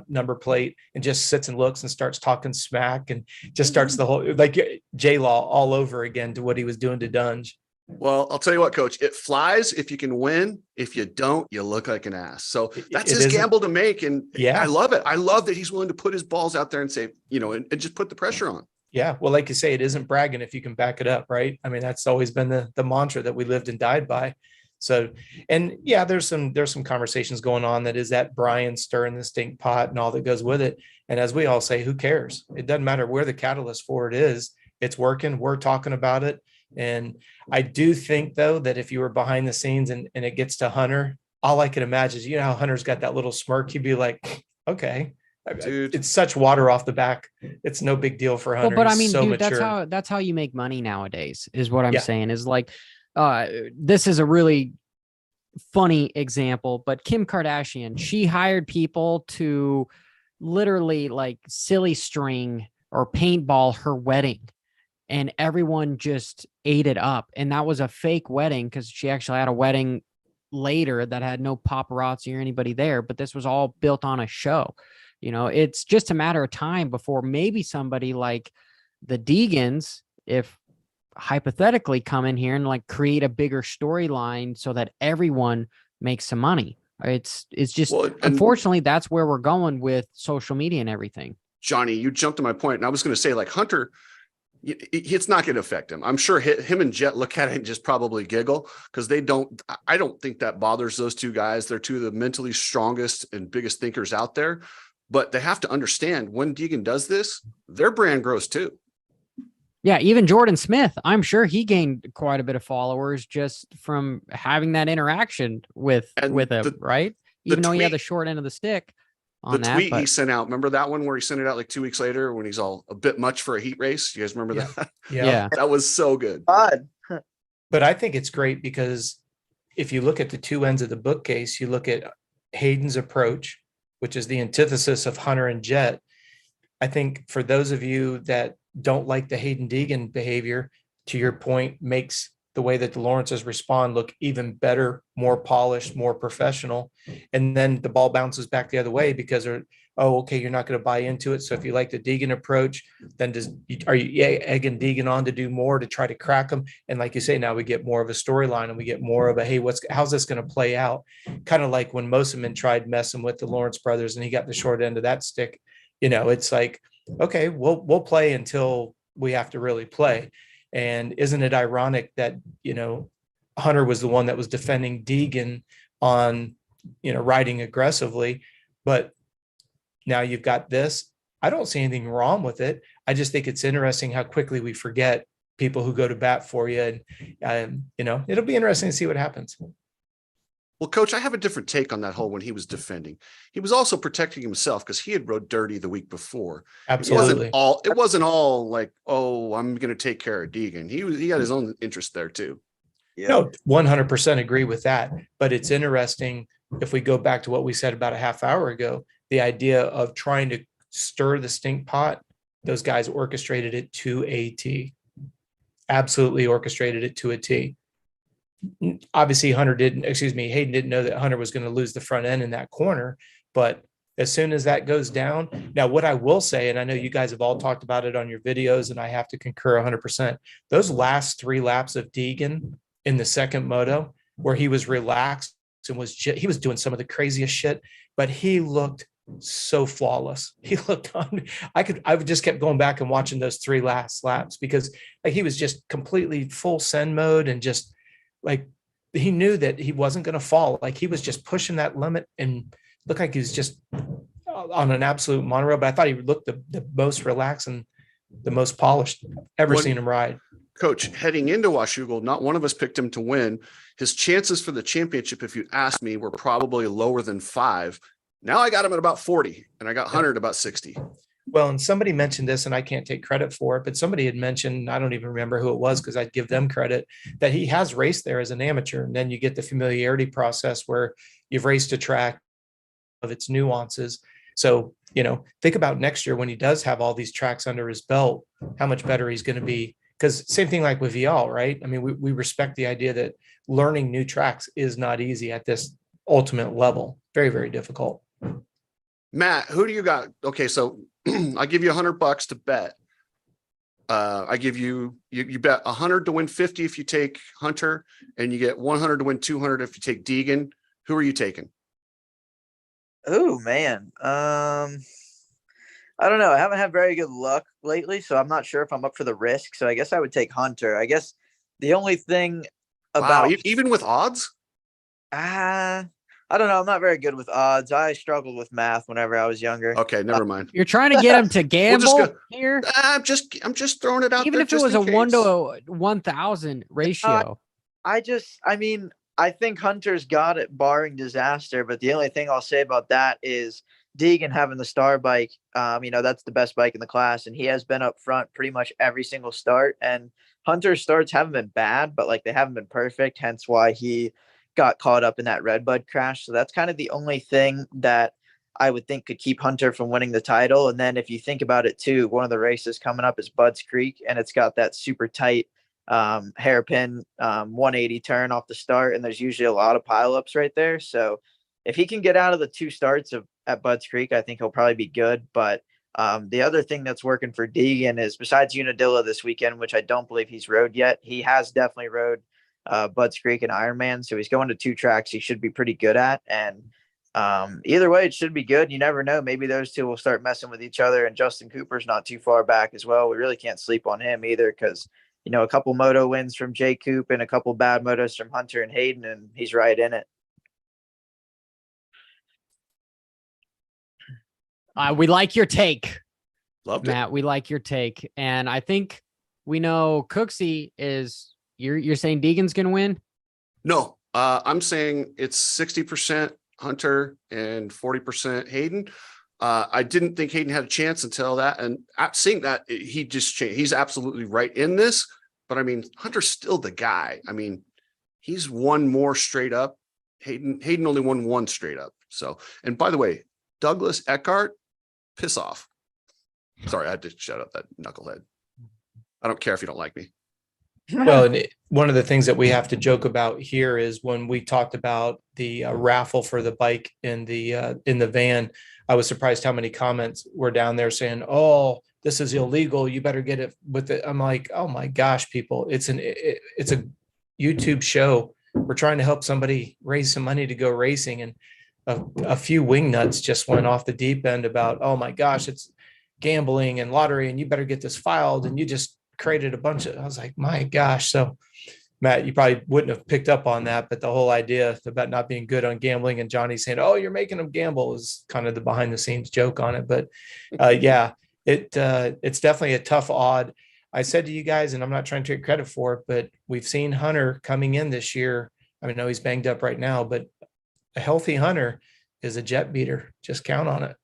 number plate and just sits and looks and starts talking smack and just starts the whole like J-Law all over again to what he was doing to Dunge. Well, I'll tell you what, Coach, it flies if you can win. If you don't, you look like an ass. So that's his gamble to make. And yeah, I love it. I love that he's willing to put his balls out there and say, and just put the pressure on. Yeah. Well, like you say, it isn't bragging if you can back it up, right? I mean, that's always been the mantra that we lived and died by. So, and yeah, there's some conversations going on that is that Brian stirring the stink pot and all that goes with it. And as we all say, who cares? It doesn't matter where the catalyst for it is. It's working. We're talking about it. And I do think though, that if you were behind the scenes and it gets to Hunter, all I can imagine is, how Hunter's got that little smirk. He'd be like, okay, dude, it's such water off the back. It's no big deal for Hunter. Well, but I mean, so dude, that's how you make money nowadays is what I'm saying is like, this is a really funny example, but Kim Kardashian, she hired people to literally like silly string or paintball her wedding. And everyone just ate it up. And that was a fake wedding because she actually had a wedding later that had no paparazzi or anybody there. But this was all built on a show. It's just a matter of time before maybe somebody like the Deegans, if hypothetically come in here and like create a bigger storyline so that everyone makes some money. It's just, unfortunately, that's where we're going with social media and everything. Johnny, you jumped to my point. And I was going to say like Hunter, it's not going to affect him. I'm sure him and Jet look at it and just probably giggle because I don't think that bothers those two guys. They're two of the mentally strongest and biggest thinkers out there, but they have to understand when Deegan does this, their brand grows too. Yeah. Even Jordan Smith, I'm sure he gained quite a bit of followers just from having that interaction with him, right? Even though he had the short end of the stick. The tweet he sent out, remember that one where he sent it out like 2 weeks later when he's all a bit much for a heat race? You guys remember that? Yeah. That was so good. But I think it's great because if you look at the two ends of the bookcase, you look at Hayden's approach, which is the antithesis of Hunter and Jet. I think for those of you that don't like the Hayden Deegan behavior, to your point, makes the way that the Lawrences respond look even better, more polished, more professional. And then the ball bounces back the other way because you're not going to buy into it. So if you like the Deegan approach, then are you egging Deegan on to do more to try to crack them? And like you say, now we get more of a storyline and we get more of a, hey, how's this going to play out? Kind of like when Moseman tried messing with the Lawrence brothers and he got the short end of that stick. It's like, okay, we'll play until we have to really play. And isn't it ironic that, Hunter was the one that was defending Deegan on, riding aggressively, but now you've got this. I don't see anything wrong with it. I just think it's interesting how quickly we forget people who go to bat for you. And, it'll be interesting to see what happens. Well, Coach, I have a different take on that whole when he was defending. He was also protecting himself because he had rode dirty the week before. Absolutely. It wasn't all like, oh, I'm going to take care of Deegan. He had his own interest there too. Yeah. No, 100% agree with that. But it's interesting if we go back to what we said about a half hour ago, the idea of trying to stir the stink pot. Those guys orchestrated it to a T. Absolutely orchestrated it to a T. Obviously Hayden didn't know that Hunter was going to lose the front end in that corner, but As soon as that goes down. Now, what I will say, and I know you guys have all talked about it on your videos, and I have to concur 100%. Those last 3 laps of Deegan in the second moto, where he was relaxed and he was doing some of the craziest shit, but he looked so flawless. He looked on. I just kept going back and watching those 3 last laps because like he was just completely full send mode and just like he knew that he wasn't going to fall. Like he was just pushing that limit and looked like he was just on an absolute monorail. But I thought he looked the most relaxed and the most polished ever seen him ride. Coach, heading into Washougal, not one of us picked him to win. His chances for the championship, if you asked me, were probably lower than 5. Now I got him at about 40 and I got Hunter at about 60. Well, and somebody mentioned this and I can't take credit for it, but somebody had mentioned, I don't even remember who it was because I'd give them credit, that he has raced there as an amateur. And then you get the familiarity process where you've raced a track of its nuances. So, think about next year when he does have all these tracks under his belt, how much better he's going to be. Because same thing like with Vial, right? I mean, we respect the idea that learning new tracks is not easy at this ultimate level. Very, very difficult. Matt, who do you got? Okay, so I give you $100 to bet. I give you bet 100 to win 50 if you take Hunter, and you get 100 to win 200 if you take Deegan. Who are you taking? Oh man. I don't know. I haven't had very good luck lately, so I'm not sure if I'm up for the risk. So I guess I would take Hunter. I guess the only thing about even with odds? I don't know. I'm not very good with odds. I struggled with math whenever I was younger. Okay, never mind. You're trying to get him to gamble here? I'm just throwing it out Even there. if it was a 1 to 1,000 ratio. I think Hunter's got it barring disaster, but the only thing I'll say about that is Deegan having the star bike. That's the best bike in the class, and he has been up front pretty much every single start. And Hunter's starts haven't been bad, but like they haven't been perfect, hence why he got caught up in that Redbud crash. So that's kind of the only thing that I would think could keep Hunter from winning the title. And then if you think about it too, one of the races coming up is Budds Creek, and it's got that super tight hairpin 180 turn off the start, and there's usually a lot of pileups right there. So if he can get out of the 2 starts at Budds Creek, I think he'll probably be good. But the other thing that's working for Deegan is, besides Unadilla this weekend, which I don't believe he's rode yet, he has definitely rode Budds Creek and Ironman, so he's going to 2 tracks he should be pretty good at. And either way, it should be good. You never know, maybe those 2 will start messing with each other, and Justin Cooper's not too far back as well. We really can't sleep on him either, because a couple moto wins from Jay Coop and a couple bad motos from Hunter and Hayden, and he's right in it. We like your take. Loved Matt. it. We like your take. And I think we know Cooksey is, you're saying Deegan's going to win? No, I'm saying it's 60% Hunter and 40% Hayden. I didn't think Hayden had a chance until that. And seeing that, he just changed. He's absolutely right in this. But I mean, Hunter's still the guy. I mean, he's won more straight up. Hayden only won 1 straight up. So, and by the way, Douglas Eckhart, piss off. Sorry, I had to shout out that knucklehead. I don't care if you don't like me. Well, and one of the things that we have to joke about here is when we talked about the raffle for the bike in the van, I was surprised how many comments were down there saying, "Oh, this is illegal. You better get it with it." I'm like, "Oh my gosh, people! It's a YouTube show. We're trying to help somebody raise some money to go racing." And a few wingnuts just went off the deep end about, "Oh my gosh, it's gambling and lottery, and you better get this filed." And you just created a bunch of, I was like, my gosh. So Matt, you probably wouldn't have picked up on that, but the whole idea about not being good on gambling and Johnny saying, "Oh, you're making them gamble," is kind of the behind the scenes joke on it. But yeah, it's definitely a tough odd. I said to you guys, and I'm not trying to take credit for it, but we've seen Hunter coming in this year. I mean, I know he's banged up right now, but a healthy Hunter is a jet beater. Just count on it.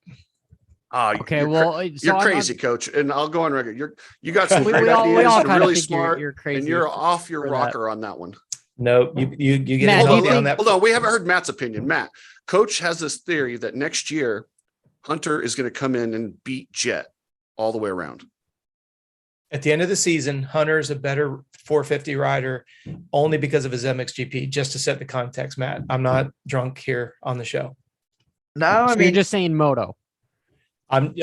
Okay, you're crazy, Coach, and I'll go on record. You got some we great all ideas. You're kinda really think smart, you're crazy and you're off your for rocker on that one. No, you get Matt, healthy on that. Hold on, we haven't heard Matt's opinion. Matt, Coach has this theory that next year Hunter is going to come in and beat Jet all the way around. At the end of the season, Hunter's a better 450 rider only because of his MXGP. Just to set the context, Matt, I'm not drunk here on the show. No, So I you're mean, just saying moto, I'm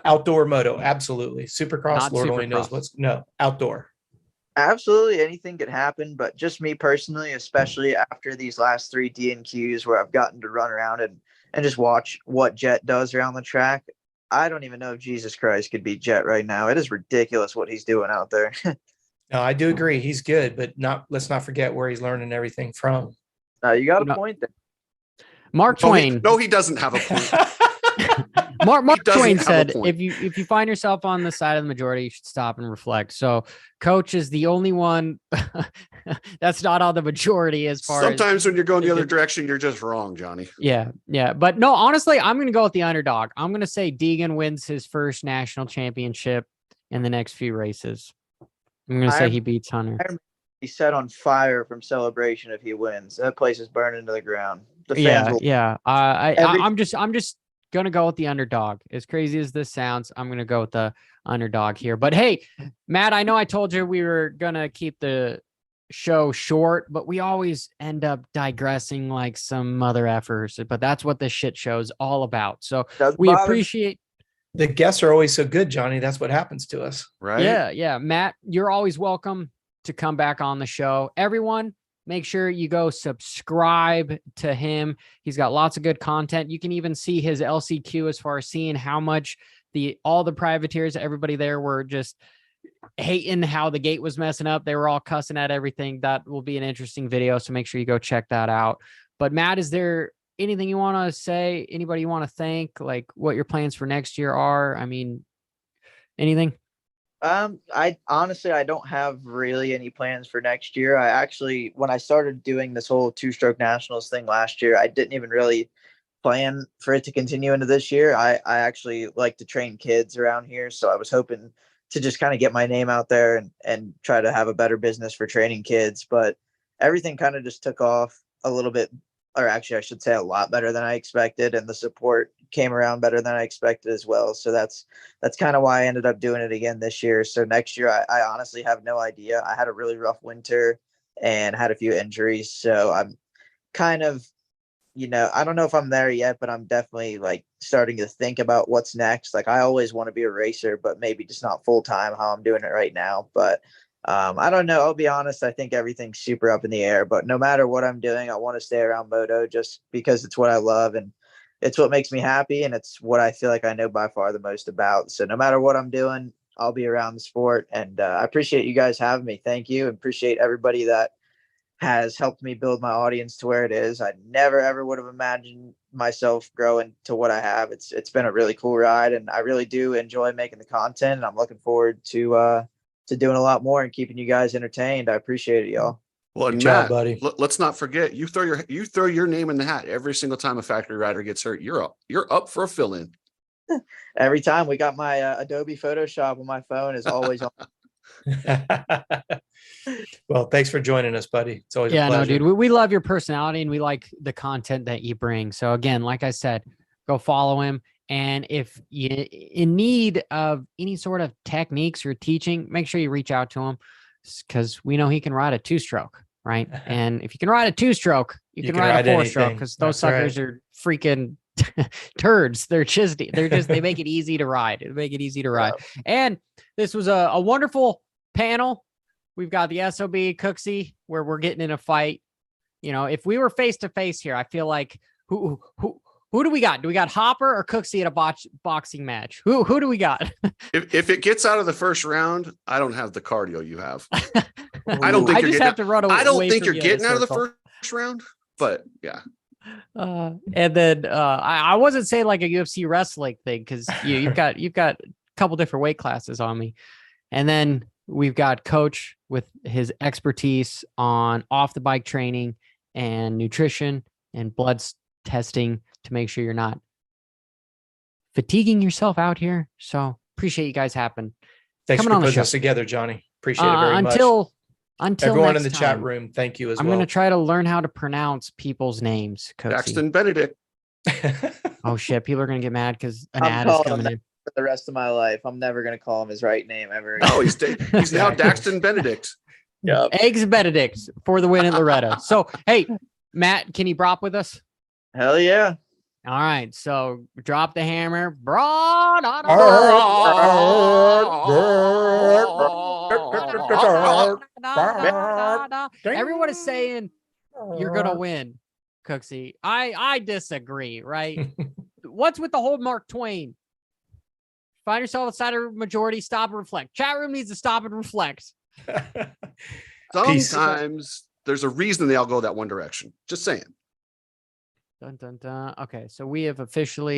outdoor moto. Absolutely. Supercross. not Lord only knows supercross. outdoor. absolutely anything could happen, but just me personally, especially after these last 3 DNQs where I've gotten to run around and just watch what Jet does around the track. I don't even know if Jesus Christ could beat Jet right now. It is ridiculous what he's doing out there. No, I do agree. He's good, but let's not forget where he's learning everything from. You got You a know, point there. Mark No, Twain. he doesn't have a point. Mark doesn't Twain have a said, point. if you find yourself on the side of the majority, you should stop and reflect. So Coach is the only one that's not on the majority as far as Sometimes when you're going the other direction, you're just wrong, Johnny. yeah. But no, honestly, I'm gonna go with the underdog. I'm gonna say Deegan wins his first national championship in the next few races. I'm gonna say he beats Hunter. He's set on fire from celebration if he wins. That place is burning to the ground. The fans Yeah, will. yeah. Every- I'm just gonna go with the underdog. As crazy as this sounds, I'm gonna go with the underdog here. But hey, Matt, I know I told you we were gonna keep the show short, but we always end up digressing like some mother effers. But that's what this shit show's all about. So Doesn't we bother me. appreciate. The guests are always so good, Johnny. That's what happens to us. Right? Yeah. Matt, you're always welcome to come back on the show. Everyone, make sure you go subscribe to him. He's got lots of good content. You can even see his LCQ as far as seeing how much all the privateers, everybody there were just hating how the gate was messing up. They were all cussing at everything. That will be an interesting video. So make sure you go check that out. But Matt, is there anything you want to say? Anybody you want to thank? Like what your plans for next year are? I mean, anything? I honestly, I don't have really any plans for next year. I actually, when I started doing this whole 2-stroke nationals thing last year, I didn't even really plan for it to continue into this year. I actually like to train kids around here. So I was hoping to just kind of get my name out there and try to have a better business for training kids. But everything kind of just took off a little bit, or actually I should say a lot better than I expected. And the support came around better than I expected as well. So that's kind of why I ended up doing it again this year. So next year, I honestly have no idea. I had a really rough winter and had a few injuries. So I'm kind of, I don't know if I'm there yet, but I'm definitely like starting to think about what's next. Like I always want to be a racer, but maybe just not full time how I'm doing it right now. But I don't know. I'll be honest. I think everything's super up in the air, but no matter what I'm doing, I want to stay around moto just because it's what I love and it's what makes me happy. And it's what I feel like I know by far the most about. So no matter what I'm doing, I'll be around the sport. And I appreciate you guys having me. Thank you. And appreciate everybody that has helped me build my audience to where it is. I never, ever would have imagined myself growing to what I have. It's been a really cool ride and I really do enjoy making the content. And I'm looking forward to doing a lot more and keeping you guys entertained. I appreciate it, y'all. Well, Good and job, Matt, buddy. let's not forget you throw your name in the hat every single time a factory rider gets hurt. You're up for a fill-in. Every time. We got my Adobe Photoshop on my phone is always on. Well, thanks for joining us, buddy. It's always a pleasure. No, dude, we love your personality and we like the content that you bring. So again, like I said, go follow him. And if you're in need of any sort of techniques or teaching, make sure you reach out to him because we know he can ride a 2-stroke, right? And if you can ride a 2-stroke, you can ride a 4-stroke because those suckers are freaking turds. They make it easy to ride. And this was a wonderful panel. We've got the SOB Cooksey where we're getting in a fight. If we were face to face here, I feel like who do we got? Do we got Hopper or Cooksey at a boxing match? Who do we got? If it gets out of the first round, I don't have the cardio you have. I don't think you're getting out of the first round, but yeah. And then I wasn't saying like a UFC wrestling thing because you've got a couple different weight classes on me, and then we've got Coach with his expertise on off the bike training and nutrition and blood testing to make sure you're not fatiguing yourself out here. So appreciate you guys having. Thanks coming for on the putting show. us together, Johnny. Appreciate it very much. Until everyone next in the time, chat room, thank you as I'm well. going to try to learn how to pronounce people's names. Cooksey. Daxton Benedict. Oh shit! People are going to get mad because an I'm ad is calling coming him in. for the rest of my life. I'm never going to call him his right name ever again. No, he's now Daxton Benedict. Yep. Eggs Benedict for the win at Loretta. So, hey, Matt, can you prop with us? Hell yeah. All right, so drop the hammer. Bra, da, da, da, da. Everyone is saying you're gonna win, Cooksey. I disagree, right? What's with the whole Mark Twain? Find yourself outside of majority, stop and reflect. Chat room needs to stop and reflect. Sometimes there's a reason they all go that one direction. Just saying. Dun, dun, dun. Okay, so we have officially